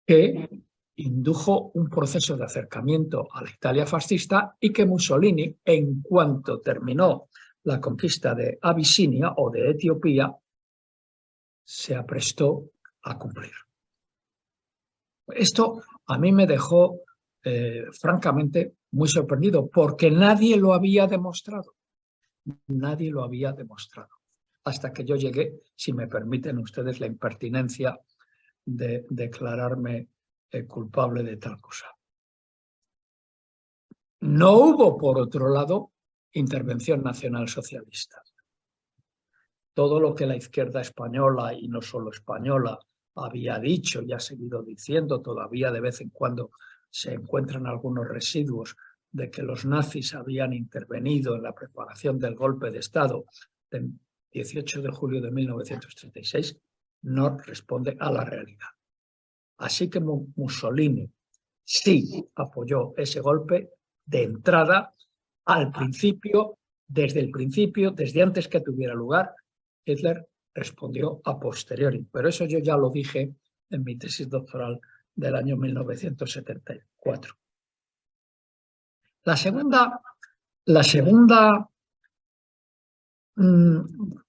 que indujo un proceso de acercamiento a la Italia fascista y que Mussolini, en cuanto terminó la conquista de Abisinia o de Etiopía, se aprestó a cumplir. Esto a mí me dejó francamente muy sorprendido, porque nadie lo había demostrado. Nadie lo había demostrado. Hasta que yo llegué, si me permiten ustedes la impertinencia de declararme culpable de tal cosa. No hubo, por otro lado, intervención nacionalsocialista. Todo lo que la izquierda española, y no solo española, había dicho y ha seguido diciendo, todavía de vez en cuando se encuentran algunos residuos de que los nazis habían intervenido en la preparación del golpe de Estado del 18 de julio de 1936, no responde a la realidad. Así que Mussolini sí apoyó ese golpe de entrada al principio, desde antes que tuviera lugar. Hitler respondió a posteriori, pero eso yo ya lo dije en mi tesis doctoral del año 1974. La segunda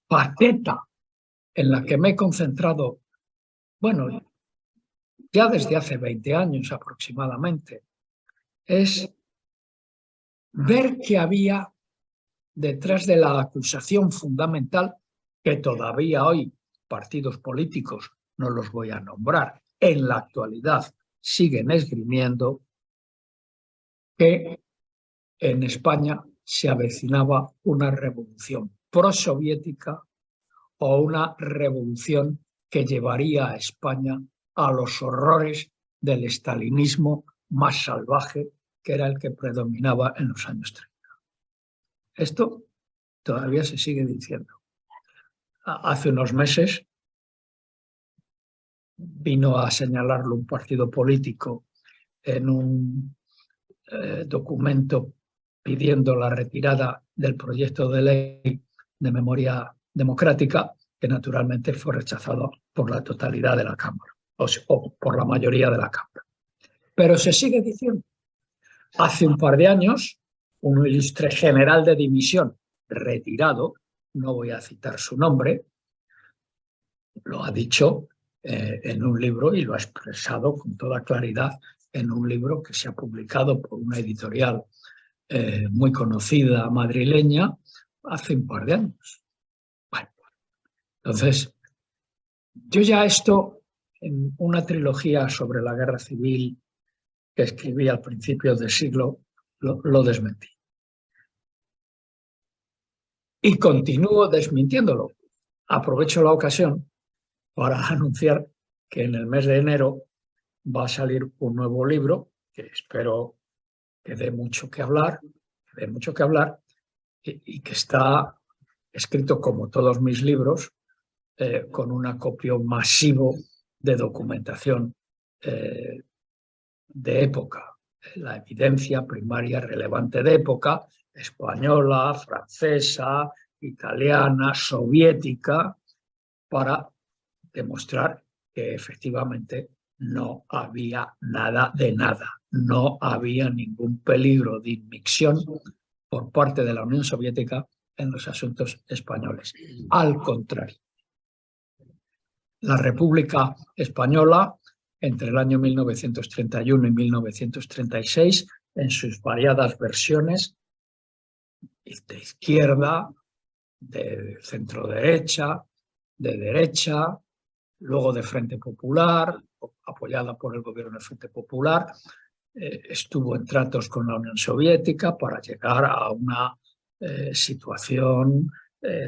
faceta en la que me he concentrado, bueno, ya desde hace 20 años aproximadamente, es ver que había detrás de la acusación fundamental, que todavía hoy partidos políticos, no los voy a nombrar, en la actualidad siguen esgrimiendo, que en España se avecinaba una revolución prosoviética o una revolución que llevaría a España a los horrores del estalinismo más salvaje, que era el que predominaba en los años 30. Esto todavía se sigue diciendo. Hace unos meses vino a señalarlo un partido político en un documento pidiendo la retirada del proyecto de ley de memoria democrática, que naturalmente fue rechazado por la totalidad de la Cámara, o por la mayoría de la Cámara. Pero se sigue diciendo. Hace un par de años, un ilustre general de división retirado, no voy a citar su nombre, lo ha dicho en un libro y lo ha expresado con toda claridad en un libro que se ha publicado por una editorial muy conocida madrileña hace un par de años. Bueno, entonces, yo ya esto, en una trilogía sobre la guerra civil que escribí al principio del siglo, lo desmentí. Y continúo desmintiéndolo. Aprovecho la ocasión para anunciar que en el mes de enero va a salir un nuevo libro que espero que dé mucho que hablar, y que está escrito como todos mis libros con un acopio masivo de documentación de época, la evidencia primaria relevante de época, española, francesa, italiana, soviética, para demostrar que efectivamente no había nada de nada, no había ningún peligro de inmixión por parte de la Unión Soviética en los asuntos españoles. Al contrario, la República Española, entre el año 1931 y 1936, en sus variadas versiones, de izquierda, de centro-derecha, de derecha, luego de Frente Popular, apoyada por el gobierno del Frente Popular, estuvo en tratos con la Unión Soviética para llegar a una situación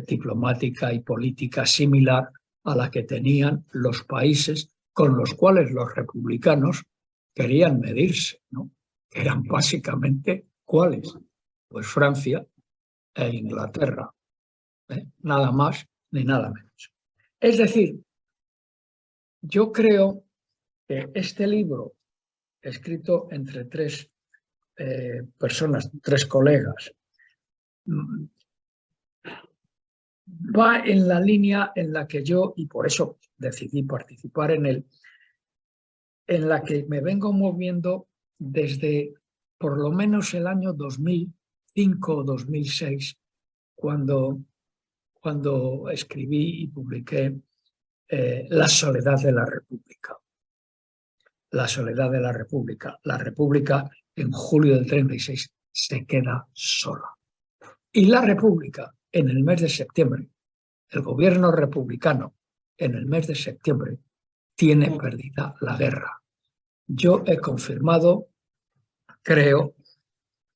diplomática y política similar a la que tenían los países con los cuales los republicanos querían medirse, ¿no? Que eran básicamente, ¿cuáles? Pues Francia e Inglaterra, nada más ni nada menos. Es decir, yo creo que este libro, escrito entre tres personas, tres colegas, va en la línea en la que yo, y por eso decidí participar en él, en la que me vengo moviendo desde por lo menos el año 2005 o 2006, cuando escribí y publiqué La soledad de la República. La soledad de la República. La República en julio del 36, se queda sola. Y la República, en el mes de septiembre, el gobierno republicano, en el mes de septiembre, tiene perdida la guerra. Yo he confirmado, creo,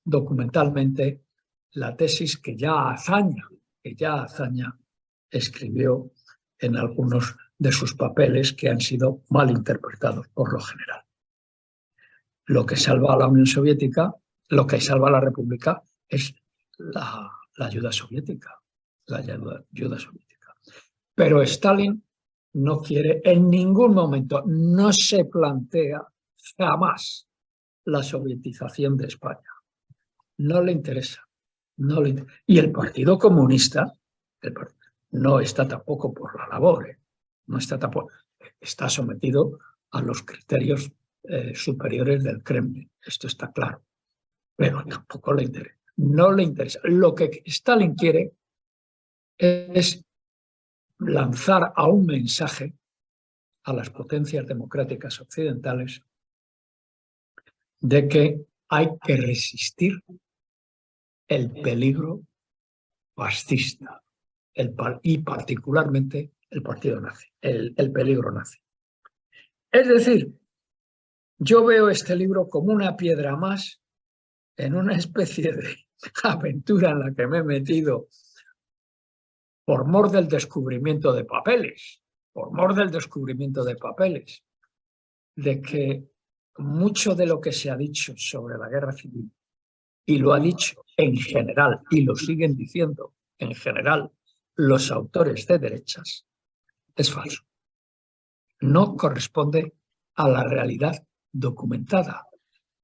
documentalmente, la tesis que ya Azaña escribió en algunos de sus papeles que han sido mal interpretados por lo general. Lo que salva a la Unión Soviética, lo que salva a la República es la ayuda soviética, Pero Stalin no quiere en ningún momento, no se plantea jamás la sovietización de España. No le interesa. Y el Partido Comunista no está tampoco por la labor, no está tampoco, está sometido a los criterios superiores del Kremlin, esto está claro, pero tampoco le interesa, no le interesa. Lo que Stalin quiere es lanzar a un mensaje a las potencias democráticas occidentales de que hay que resistir el peligro fascista y particularmente el partido nazi, el peligro nazi. Es decir, yo veo este libro como una piedra más en una especie de aventura en la que me he metido por mor del descubrimiento de papeles, de que mucho de lo que se ha dicho sobre la guerra civil, y lo ha dicho en general, y lo siguen diciendo en general los autores de derechas, es falso. No corresponde a la realidad documentada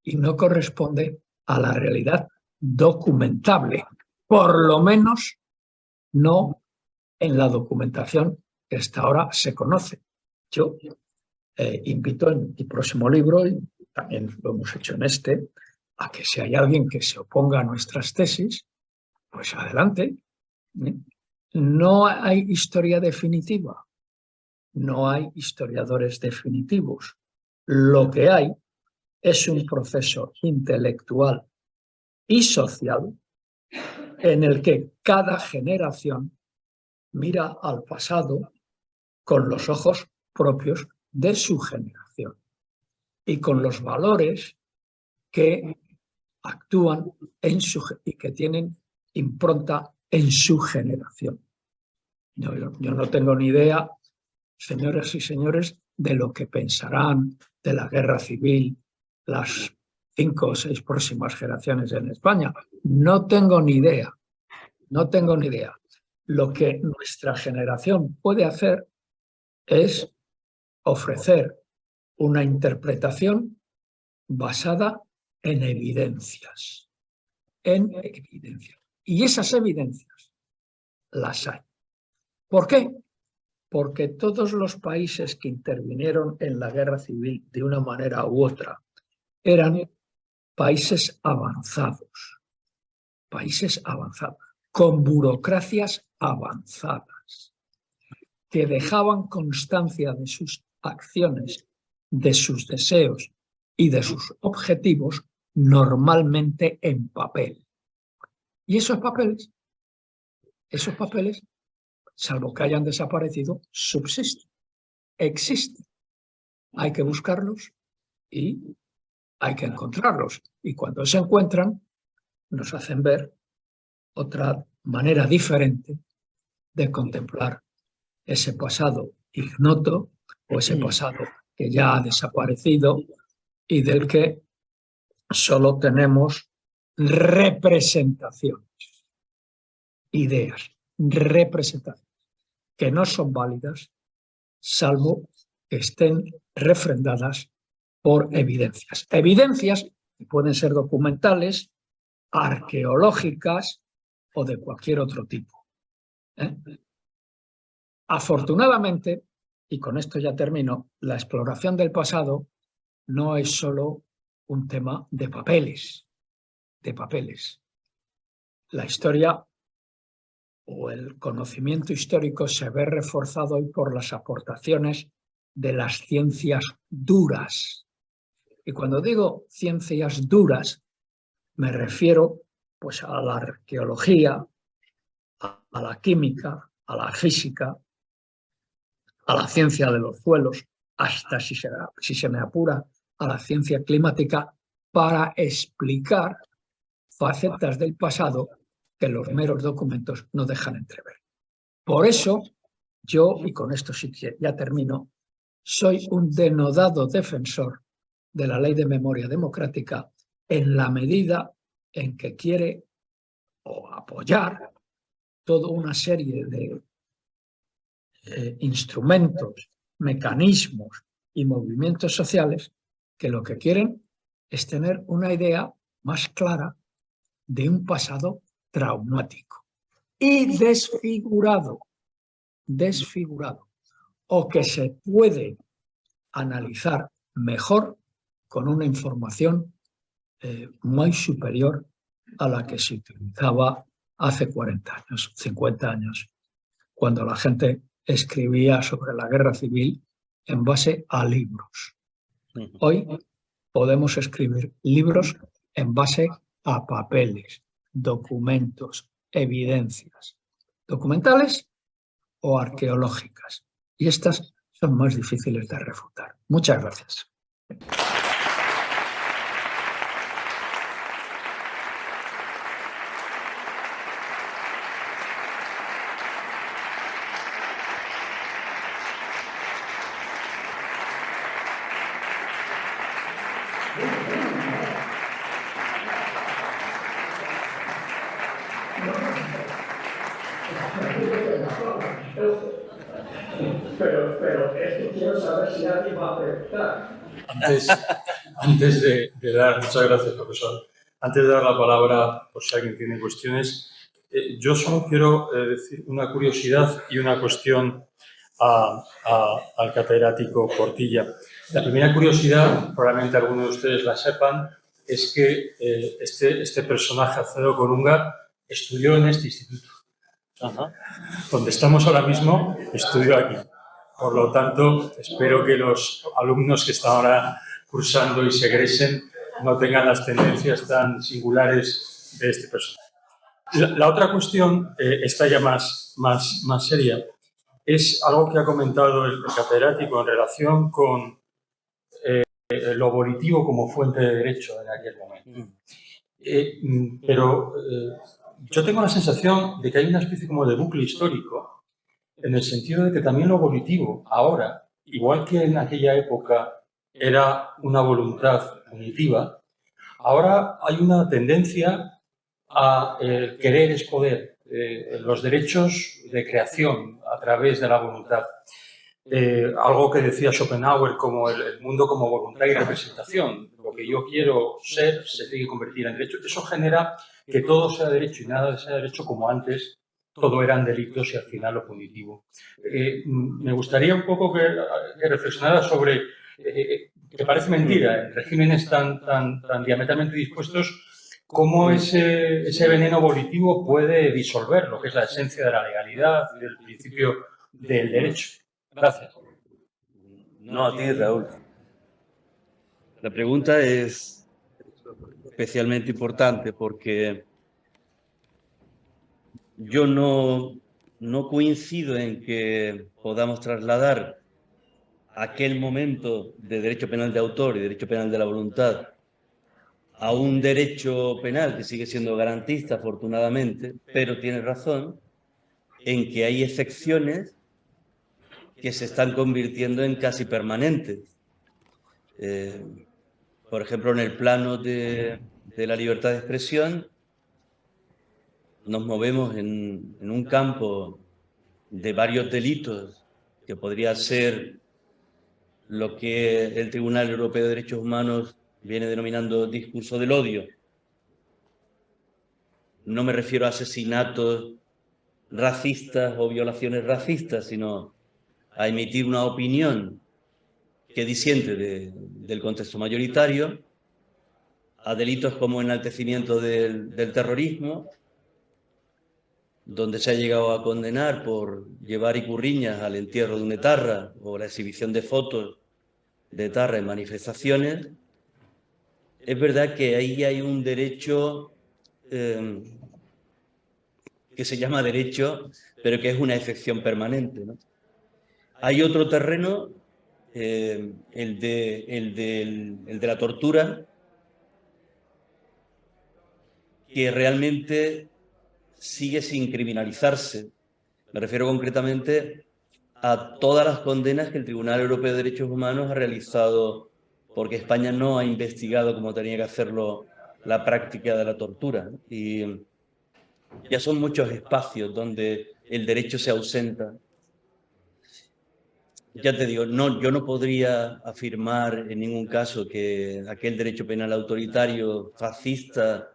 y no corresponde a la realidad documentable, por lo menos no en la documentación que hasta ahora se conoce. Yo invito en mi próximo libro, y también lo hemos hecho en este, a que si hay alguien que se oponga a nuestras tesis, pues adelante. No hay historia definitiva, no hay historiadores definitivos. Lo que hay es un proceso intelectual y social en el que cada generación mira al pasado con los ojos propios de su generación y con los valores que actúan y que tienen impronta en su generación. Yo no tengo ni idea, señoras y señores, de lo que pensarán de la guerra civil las 5 o 6 próximas generaciones en España. No tengo ni idea. Lo que nuestra generación puede hacer es ofrecer una interpretación basada en evidencias. Y esas evidencias las hay. ¿Por qué? Porque todos los países que intervinieron en la guerra civil de una manera u otra eran países avanzados, con burocracias avanzadas, que dejaban constancia de sus acciones, de sus deseos y de sus objetivos normalmente en papel. Y esos papeles, salvo que hayan desaparecido, subsisten, existen. Hay que buscarlos y hay que encontrarlos. Y cuando se encuentran, nos hacen ver otra manera diferente de contemplar ese pasado ignoto o ese pasado que ya ha desaparecido y del que solo tenemos representaciones, ideas, representaciones, que no son válidas salvo que estén refrendadas por evidencias. Evidencias que pueden ser documentales, arqueológicas o de cualquier otro tipo. Afortunadamente, y con esto ya termino, la exploración del pasado no es solo un tema de papeles. La historia o el conocimiento histórico se ve reforzado hoy por las aportaciones de las ciencias duras. Y cuando digo ciencias duras, me refiero pues a la arqueología, a la química, a la física, a la ciencia de los suelos, hasta, si se me apura, a la ciencia climática, para explicar facetas del pasado que los meros documentos no dejan entrever. Por eso, yo, y con esto sí que ya termino, soy un denodado defensor de la Ley de Memoria Democrática en la medida en que quiere o apoyar toda una serie de instrumentos, mecanismos y movimientos sociales que lo que quieren es tener una idea más clara de un pasado traumático y desfigurado, o que se puede analizar mejor con una información muy superior a la que se utilizaba hace 40 años, 50 años, cuando la gente escribía sobre la guerra civil en base a libros. Hoy podemos escribir libros en base a papeles, documentos, evidencias, documentales o arqueológicas. Y estas son más difíciles de refutar. Muchas gracias. Pero esto quiero saber si alguien va a preguntar. Antes de dar, muchas gracias, profesor. Antes de dar la palabra, por si alguien tiene cuestiones, yo solo quiero decir una curiosidad y una cuestión al catedrático Portilla. La primera curiosidad, probablemente algunos de ustedes la sepan, es que este personaje, Alfredo Colunga, estudió en este instituto. Ajá. Donde estamos ahora mismo, estudió aquí. Por lo tanto, espero que los alumnos que están ahora cursando y se egresen no tengan las tendencias tan singulares de este personaje. La otra cuestión, esta ya más seria, es algo que ha comentado el catedrático en relación con lo volitivo como fuente de derecho en aquel momento. Pero yo tengo la sensación de que hay una especie como de bucle histórico, en el sentido de que también lo volitivo ahora, igual que en aquella época era una voluntad punitiva, ahora hay una tendencia a querer es poder, los derechos de creación a través de la voluntad. Algo que decía Schopenhauer como el mundo como voluntad y representación. Lo que yo quiero ser se tiene que convertir en derecho. Eso genera que todo sea derecho y nada sea derecho como antes. Todo eran delitos y al final lo punitivo. Me gustaría un poco que reflexionara sobre, que parece mentira, en regímenes tan diametralmente dispuestos, cómo ese veneno volitivo puede disolver lo que es la esencia de la legalidad y del principio del derecho. Gracias. No, a ti, Raúl. La pregunta es especialmente importante porque yo no coincido en que podamos trasladar aquel momento de derecho penal de autor y derecho penal de la voluntad a un derecho penal que sigue siendo garantista, afortunadamente, pero tiene razón en que hay excepciones que se están convirtiendo en casi permanentes. Por ejemplo, en el plano de la libertad de expresión, nos movemos en un campo de varios delitos que podría ser lo que el Tribunal Europeo de Derechos Humanos viene denominando discurso del odio. No me refiero a asesinatos racistas o violaciones racistas, sino a emitir una opinión que disiente del contexto mayoritario, a delitos como enaltecimiento del terrorismo, donde se ha llegado a condenar por llevar icurriñas al entierro de un etarra o la exhibición de fotos de etarra en manifestaciones, es verdad que ahí hay un derecho que se llama derecho, pero que es una excepción permanente, ¿no? Hay otro terreno, el de la tortura, que realmente sigue sin criminalizarse. Me refiero concretamente a todas las condenas que el Tribunal Europeo de Derechos Humanos ha realizado, porque España no ha investigado como tenía que hacerlo la práctica de la tortura. Y ya son muchos espacios donde el derecho se ausenta. Ya te digo, no, yo no podría afirmar en ningún caso que aquel derecho penal autoritario, fascista,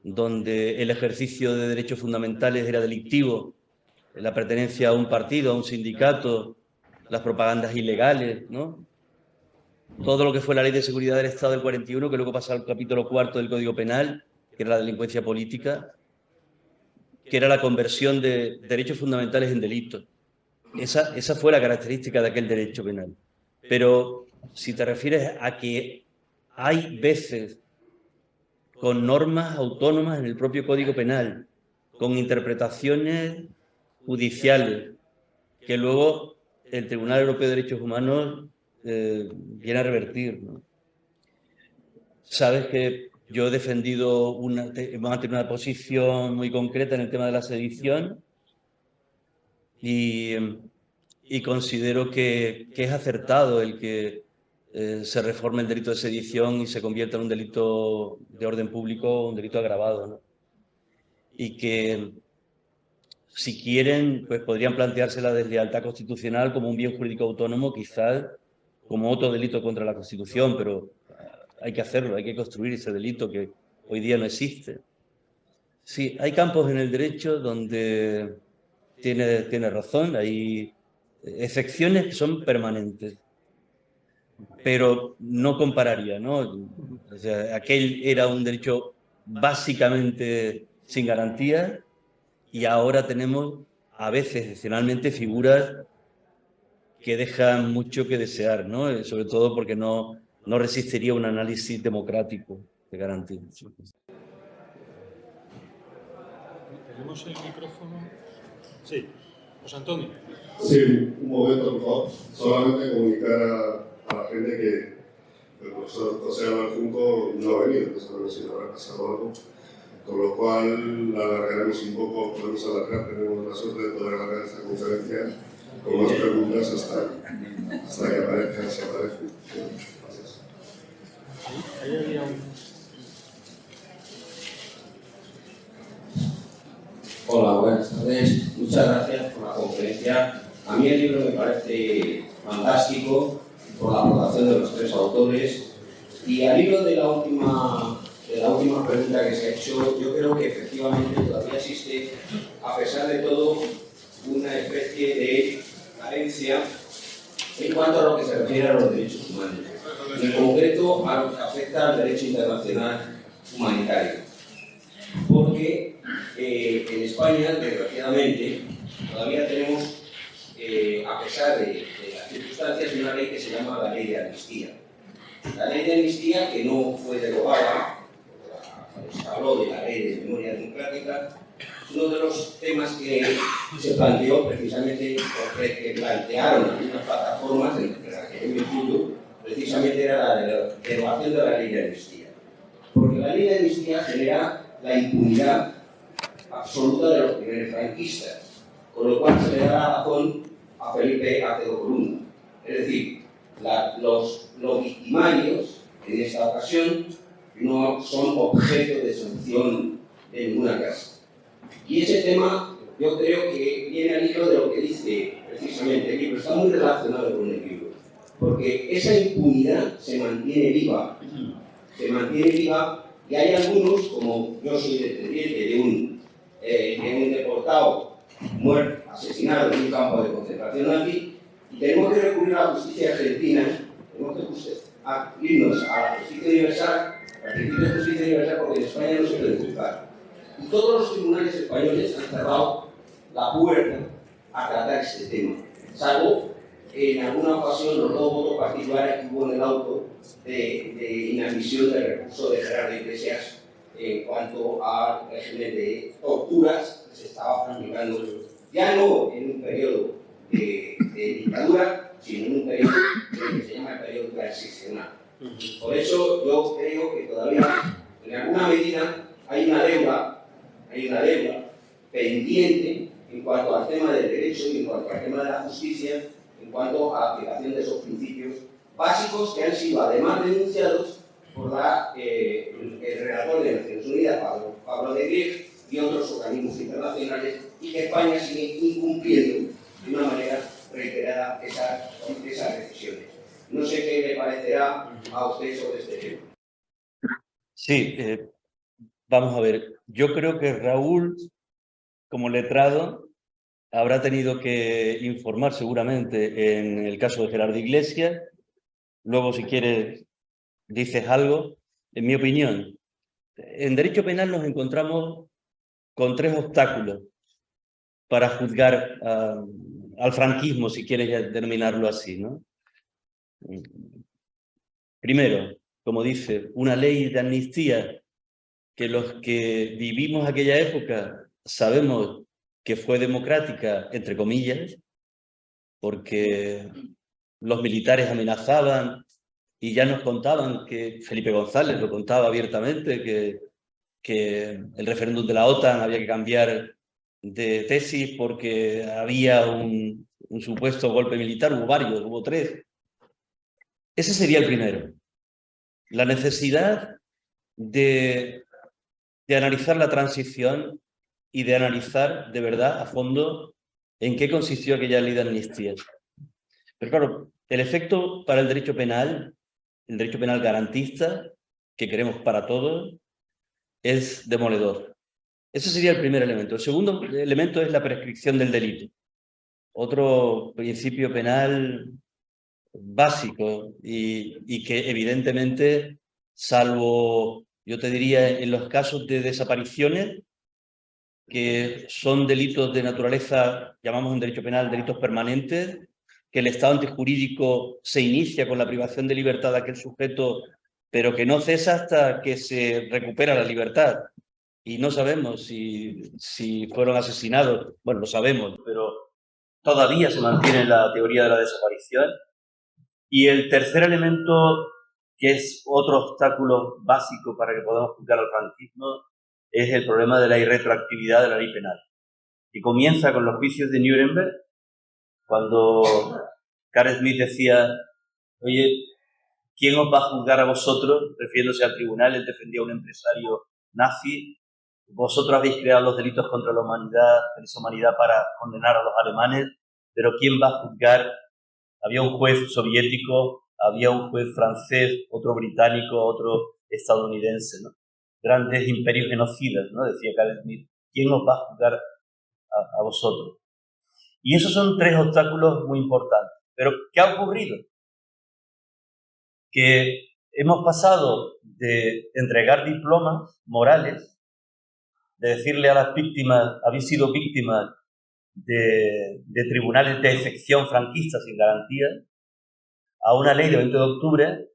donde el ejercicio de derechos fundamentales era delictivo, la pertenencia a un partido, a un sindicato, las propagandas ilegales, ¿no? Todo lo que fue la Ley de Seguridad del Estado del 41, que luego pasa al capítulo 4 del Código Penal, que era la delincuencia política, que era la conversión de derechos fundamentales en delitos. Esa fue la característica de aquel derecho penal. Pero si te refieres a que hay veces con normas autónomas en el propio Código Penal, con interpretaciones judiciales, que luego el Tribunal Europeo de Derechos Humanos viene a revertir, ¿no? Sabes que yo he defendido hemos mantenido una posición muy concreta en el tema de la sedición y considero que es acertado el que se reforme el delito de sedición y se convierta en un delito de orden público, un delito agravado, ¿no? Y que si quieren, pues podrían plantearse la deslealtad constitucional como un bien jurídico autónomo, quizás como otro delito contra la Constitución, pero hay que hacerlo, hay que construir ese delito que hoy día no existe. Sí, hay campos en el derecho donde tiene razón, hay excepciones que son permanentes, pero no compararía, ¿no? O sea, aquel era un derecho básicamente sin garantía y ahora tenemos a veces, excepcionalmente, figuras que dejan mucho que desear, ¿no? Sobre todo porque no resistiría un análisis democrático de garantía. ¿Tenemos el micrófono? Sí. José Antonio. Sí, un momento, por favor. Solamente comunicar a la gente que el profesor José Junco no ha venido, que sabe si le habrá pasado algo. Con lo cual la alargaremos un poco, podemos alargar, tenemos la suerte de poder alargar esta conferencia con más preguntas hasta que aparezca, si aparece. Gracias. Ahí había un... Hola, buenas tardes. Muchas gracias por la conferencia. A mí el libro me parece fantástico por la aportación de los tres autores. Y al hilo de la última pregunta que se ha hecho, yo creo que efectivamente todavía existe, a pesar de todo, una especie de carencia en cuanto a lo que se refiere a los derechos humanos. En concreto, a lo que afecta al derecho internacional humanitario. Porque en España, desgraciadamente, todavía tenemos, a pesar de las circunstancias, una ley que se llama la Ley de Amnistía. La Ley de Amnistía, que no fue derogada, se habló de la Ley de Memoria Democrática, uno de los temas que se planteó precisamente, que plantearon algunas plataformas, en las que yo me incluyo, precisamente era la derogación de la Ley de Amnistía. Porque la Ley de Amnistía genera la impunidad absoluta de los primeros franquistas, con lo cual se le da la razón a Felipe Acedo Columna. Es decir, los victimarios en esta ocasión no son objeto de sanción de ninguna clase. Y ese tema yo creo que viene al hilo de lo que dice precisamente el libro, está muy relacionado con el libro, porque esa impunidad se mantiene viva, y hay algunos, como yo soy descendiente de un deportado muerto, asesinado en un campo de concentración nazi, y tenemos que recurrir a la justicia argentina, tenemos que irnos a la justicia universal, al principio de justicia universal, porque en España no se puede juzgar. Y todos los tribunales españoles han cerrado la puerta a tratar este tema, salvo en alguna ocasión los 2 votos particulares que hubo en el auto de inadmisión del recurso de Gerardo Iglesias en cuanto al régimen de torturas que se estaba practicando, ya no en un periodo de dictadura, sino en un periodo que se llama el periodo transicional. Por eso yo creo que todavía, en alguna medida, hay una deuda pendiente en cuanto al tema del derecho y en cuanto al tema de la justicia, en cuanto a la aplicación de esos principios básicos que han sido además denunciados por el relator de Naciones Unidas, Pablo de Grieg, y otros organismos internacionales, y que España sigue incumpliendo de una manera reiterada esas decisiones. No sé qué le parecerá a usted sobre este tema. Sí, vamos a ver. Yo creo que Raúl, como letrado, habrá tenido que informar seguramente en el caso de Gerardo Iglesias. Luego, si quieres, dices algo. En mi opinión, en derecho penal nos encontramos con 3 obstáculos para juzgar al franquismo, si quieres ya denominarlo así, ¿no? Primero, como dice, una ley de amnistía que los que vivimos aquella época sabemos que fue democrática, entre comillas, porque los militares amenazaban y ya nos contaban, que Felipe González lo contaba abiertamente, que el referéndum de la OTAN había que cambiar de tesis porque había un supuesto golpe militar. Hubo varios, hubo 3. Ese sería el primero. La necesidad de analizar la transición y de analizar de verdad a fondo en qué consistió aquella ley de amnistía. Pero claro, el efecto para el derecho penal garantista, que queremos para todos, es demoledor. Ese sería el primer elemento. El segundo elemento es la prescripción del delito. Otro principio penal básico y que evidentemente, salvo, yo te diría, en los casos de desapariciones, que son delitos de naturaleza, llamamos en derecho penal delitos permanentes, que el estado antijurídico se inicia con la privación de libertad de aquel sujeto, pero que no cesa hasta que se recupera la libertad. Y no sabemos si fueron asesinados. Bueno, lo sabemos, pero todavía se mantiene la teoría de la desaparición. Y el tercer elemento, que es otro obstáculo básico para que podamos juzgar al franquismo, es el problema de la irretroactividad de la ley penal. Y comienza con los juicios de Nuremberg, cuando Carl Schmitt decía: oye, ¿quién os va a juzgar a vosotros? Refiriéndose al tribunal, él defendía a un empresario nazi. Vosotros habéis creado los delitos contra la humanidad, la deshumanidad, para condenar a los alemanes, pero ¿quién va a juzgar? Había un juez soviético, había un juez francés, otro británico, otro estadounidense, ¿no? Grandes imperios genocidas, ¿no? Decía Carl Schmitt. ¿Quién os va a juzgar a vosotros? Y esos son 3 obstáculos muy importantes. Pero ¿qué ha ocurrido? Que hemos pasado de entregar diplomas morales, de decirle a las víctimas: habéis sido víctimas de tribunales de excepción franquistas sin garantía, a una ley de 20 de octubre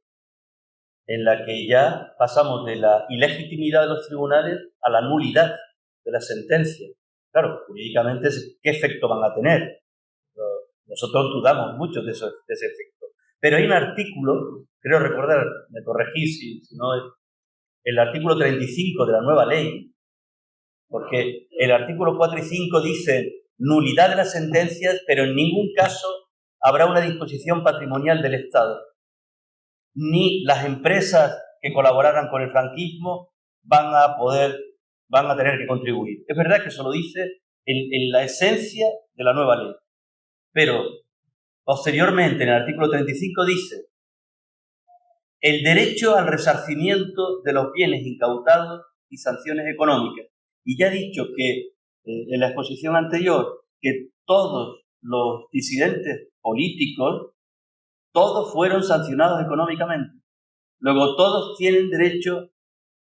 en la que ya pasamos de la ilegitimidad de los tribunales a la nulidad de la sentencia. Claro, jurídicamente, ¿qué efecto van a tener? Nosotros dudamos mucho de ese efecto. Pero hay un artículo, creo recordar, me corregís si no es, el artículo 35 de la nueva ley, porque el artículo 4 y 5 dicen nulidad de las sentencias, pero en ningún caso habrá una disposición patrimonial del Estado. Ni las empresas que colaboraran con el franquismo van a tener que contribuir. Es verdad que eso lo dice en la esencia de la nueva ley. Pero posteriormente, en el artículo 35 dice: el derecho al resarcimiento de los bienes incautados y sanciones económicas. Y ya he dicho que en la exposición anterior, que todos los disidentes políticos, todos fueron sancionados económicamente. Luego, todos tienen derecho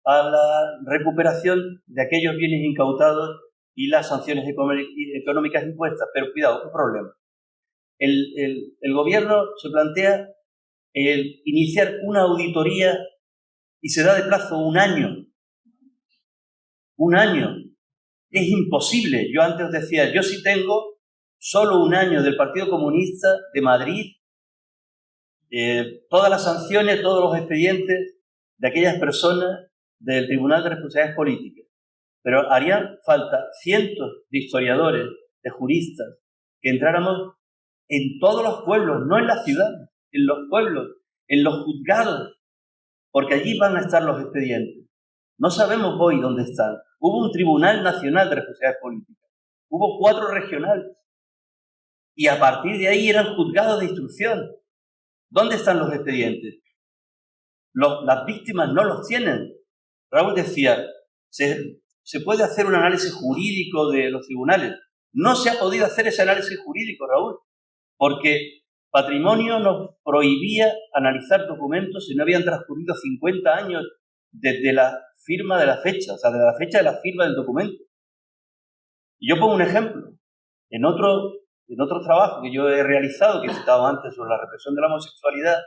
a la recuperación de aquellos bienes incautados y las sanciones económicas impuestas. Pero cuidado, ¿qué problema? el gobierno se plantea el iniciar una auditoría y se da de plazo un año. Un año. Es imposible. Yo antes os decía, yo sí tengo solo un año del Partido Comunista de Madrid, todas las sanciones, todos los expedientes de aquellas personas del Tribunal de Responsabilidades Políticas. Pero harían falta cientos de historiadores, de juristas, que entráramos en todos los pueblos, no en las ciudades, en los pueblos, en los juzgados, porque allí van a estar los expedientes. No sabemos hoy dónde están. Hubo un Tribunal Nacional de Responsabilidades Políticas, hubo 4 regionales, y a partir de ahí eran juzgados de instrucción. ¿Dónde están los expedientes? Las víctimas no los tienen. Raúl decía, se puede hacer un análisis jurídico de los tribunales. No se ha podido hacer ese análisis jurídico, Raúl, porque Patrimonio nos prohibía analizar documentos si no habían transcurrido 50 años desde la firma de la fecha, o sea, de la fecha de la firma del documento. Y yo pongo un ejemplo. En otro trabajo que yo he realizado, que he citado antes, sobre la represión de la homosexualidad,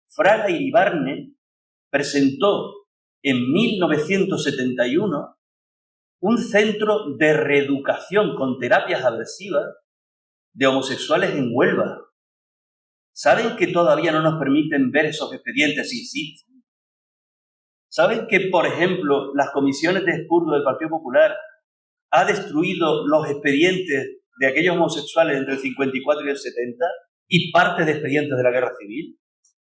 Fraga Iribarne presentó en 1971 un centro de reeducación con terapias aversivas de homosexuales en Huelva. ¿Saben que todavía no nos permiten ver esos expedientes si existen? ¿Saben que, por ejemplo, las comisiones de expurgo del Partido Popular ha destruido los expedientes de aquellos homosexuales entre el 54 y el 70 y parte de expedientes de la Guerra Civil?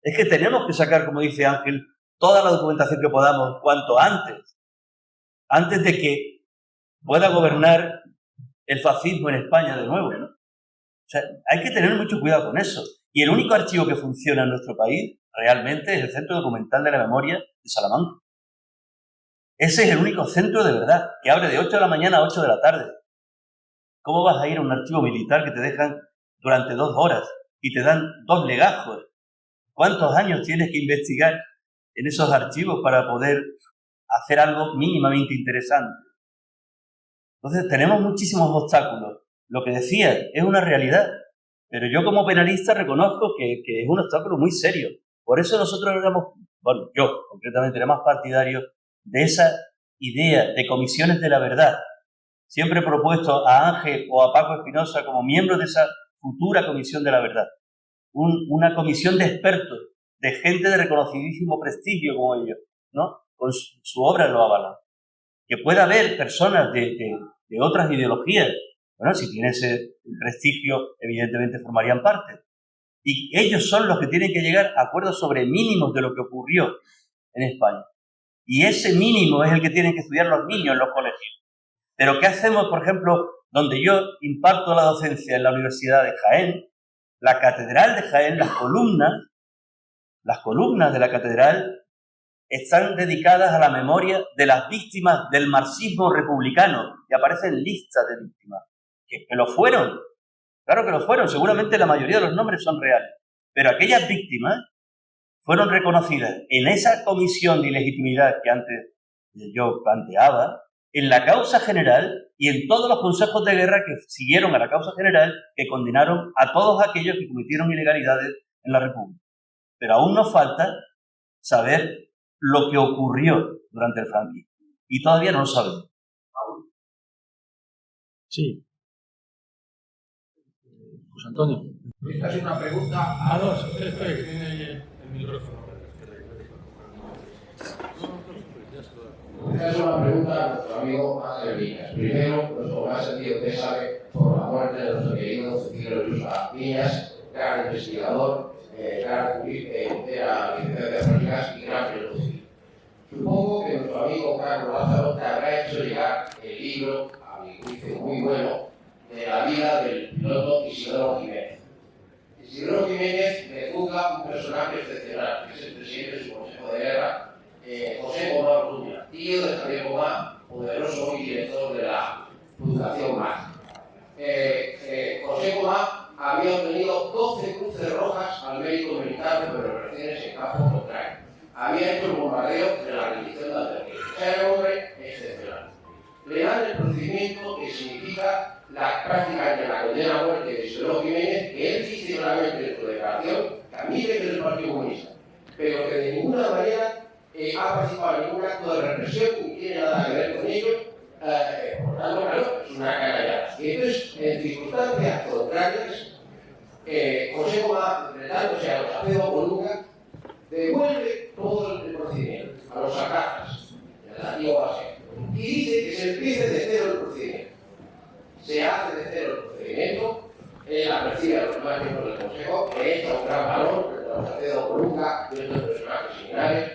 Es que tenemos que sacar, como dice Ángel, toda la documentación que podamos cuanto antes de que pueda gobernar el fascismo en España de nuevo, ¿no? O sea, hay que tener mucho cuidado con eso. Y el único archivo que funciona en nuestro país realmente es el Centro Documental de la Memoria de Salamanca. Ese es el único centro de verdad, que abre de 8 de la mañana a 8 de la tarde. ¿Cómo vas a ir a un archivo militar que te dejan durante 2 horas y te dan 2 legajos? ¿Cuántos años tienes que investigar en esos archivos para poder hacer algo mínimamente interesante? Entonces, tenemos muchísimos obstáculos. Lo que decía es una realidad, pero yo como penalista reconozco que es un obstáculo muy serio. Por eso nosotros éramos, bueno, yo concretamente era más partidario de esa idea de comisiones de la verdad. Siempre he propuesto a Ángel o a Paco Espinosa como miembros de esa futura comisión de la verdad. Una comisión de expertos, de gente de reconocidísimo prestigio como ellos, ¿no? Con su obra lo avalan. Que pueda haber personas de otras ideologías. Bueno, si tiene ese prestigio, evidentemente formarían parte. Y ellos son los que tienen que llegar a acuerdos sobre mínimos de lo que ocurrió en España. Y ese mínimo es el que tienen que estudiar los niños en los colegios. Pero ¿qué hacemos, por ejemplo, donde yo imparto la docencia en la Universidad de Jaén? La Catedral de Jaén, las columnas de la catedral están dedicadas a la memoria de las víctimas del marxismo republicano y aparecen listas de víctimas. Que lo fueron, claro que lo fueron, seguramente la mayoría de los nombres son reales, pero aquellas víctimas fueron reconocidas en esa comisión de ilegitimidad que antes yo planteaba, en la causa general y en todos los consejos de guerra que siguieron a la causa general, que condenaron a todos aquellos que cometieron ilegalidades en la República. Pero aún nos falta saber lo que ocurrió durante el franquismo, y todavía no lo sabemos. Sí. José Antonio. Esta es una pregunta a dos. Tiene el micrófono. Esta es una pregunta a nuestro amigo Ángel Viñas. Primero, nuestro más sentido que sabe por la muerte de nuestro querido Cecilio Yusa Viñas, gran investigador, gran de la licencia de Políticas y gran filósofo. Supongo que nuestro amigo Carlos Lázaro te habrá hecho llegar el libro, a mi juicio muy bueno, de la vida del piloto Isidoro Jiménez. Isidoro Jiménez me juzga un personaje excepcional, que es el presidente de su Consejo de Guerra, José Gomá Orduña, tío de Javier Gomá, poderoso y director de la Fundación MAS. José Gomá había obtenido 12 cruces rojas al mérito militar de operaciones en campo contrario. Había hecho el bombardeo de la rendición de Alberquín. Era un hombre excepcional. le dan el procedimiento que significa la práctica de la condena a muerte de Isidoro Jiménez, que él dice claramente en su declaración, también que es del Partido Comunista, pero que de ninguna manera ha participado en ningún acto de represión ni tiene nada que ver con ello. Por tanto, claro, es una canallada. Y entonces, en circunstancias contrarias, José Coma, enfrentándose a los Acedo Colunga, devuelve todo el procedimiento a los Alcázars, en la antigua base, y dice que se empiece de cero el procedimiento. Se hace de cero el procedimiento, él apercibe a los demás miembros del Consejo, que echa un gran valor frente a los Acedo Colunga y otros personajes similares,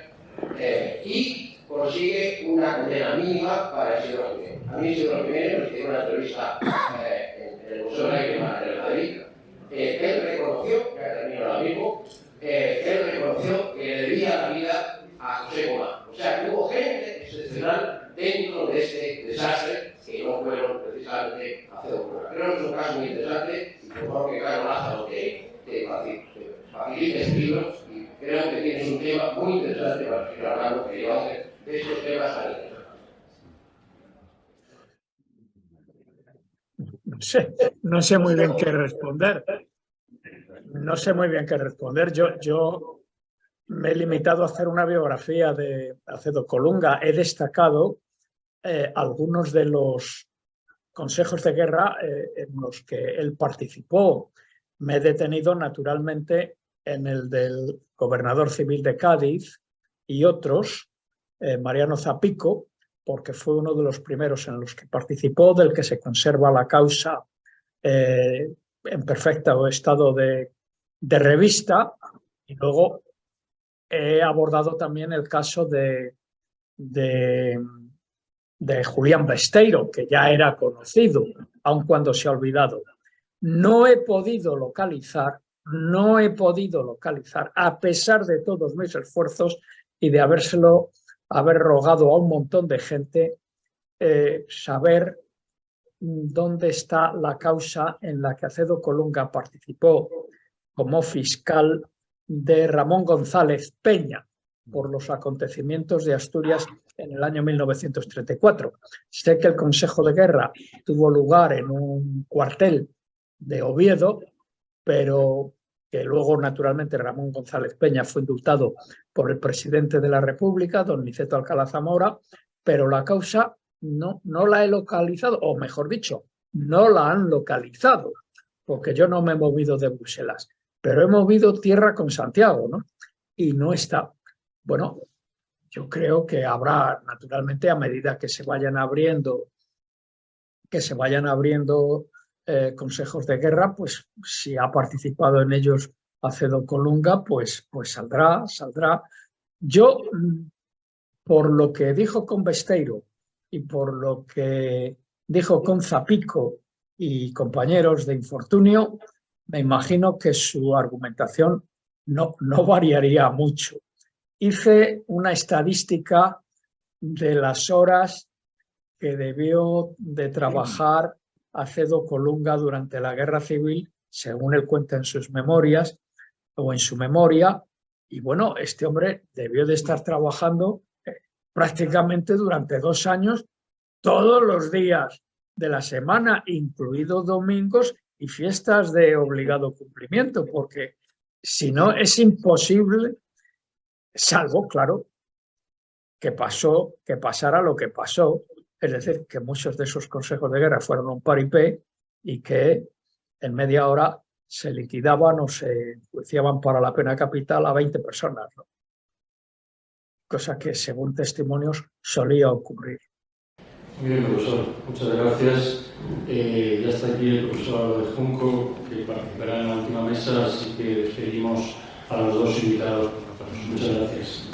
y consigue una condena mínima para Isidoro Jiménez. A mí Isidoro Jiménez nos hizo una entrevista en el Museo de la Lágrima en Madrid. Él reconoció, ya termino ahora mismo, él reconoció que le debía la vida a José Coma. O sea, que hubo gente excepcional dentro de este desastre que no fueron precisamente Acedo Colunga. Creo que es un caso muy interesante y por favor que Carlos Lázaro te facilite este libro y creo que tienes un tema muy interesante para seguir hablando que yo hace de estos temas tan interesantes. No sé muy bien qué responder. No sé muy bien qué responder. Yo me he limitado a hacer una biografía de Acedo Colunga. He destacado algunos de los consejos de guerra en los que él participó. Me he detenido naturalmente en el del gobernador civil de Cádiz y otros, Mariano Zapico, porque fue uno de los primeros en los que participó, del que se conserva la causa en perfecto estado de revista, y luego he abordado también el caso de Julián Besteiro, que ya era conocido, aun cuando se ha olvidado. No he podido localizar, a pesar de todos mis esfuerzos y de haber rogado a un montón de gente, saber dónde está la causa en la que Acedo Colunga participó como fiscal de Ramón González Peña por los acontecimientos de Asturias en el año 1934. Sé que el Consejo de Guerra tuvo lugar en un cuartel de Oviedo, pero que luego, naturalmente, Ramón González Peña fue indultado por el presidente de la República, don Niceto Alcalá Zamora, pero la causa no la he localizado, o mejor dicho, no la han localizado, porque yo no me he movido de Bruselas, pero he movido tierra con Santiago, ¿no? Y no está. Bueno, yo creo que habrá, naturalmente, a medida que se vayan abriendo consejos de guerra, pues si ha participado en ellos Acedo Colunga, pues saldrá. Yo, por lo que dijo con Besteiro y por lo que dijo con Zapico y compañeros de infortunio, me imagino que su argumentación no variaría mucho. Hice una estadística de las horas que debió de trabajar Acedo Colunga durante la Guerra Civil, según él cuenta en sus memorias o en su memoria, y bueno, este hombre debió de estar trabajando prácticamente durante 2 años, todos los días de la semana, incluidos domingos y fiestas de obligado cumplimiento, porque si no es imposible, salvo, claro, que pasara lo que pasó. Es decir, que muchos de esos consejos de guerra fueron un paripé y que en media hora se liquidaban o se enjuiciaban para la pena capital a 20 personas, ¿no? Cosa que, según testimonios, solía ocurrir. Muy bien, profesor. Muchas gracias. Ya está aquí el profesor Álvaro de Junco, que participará en la última mesa, así que despedimos a los 2 invitados. Muchas gracias.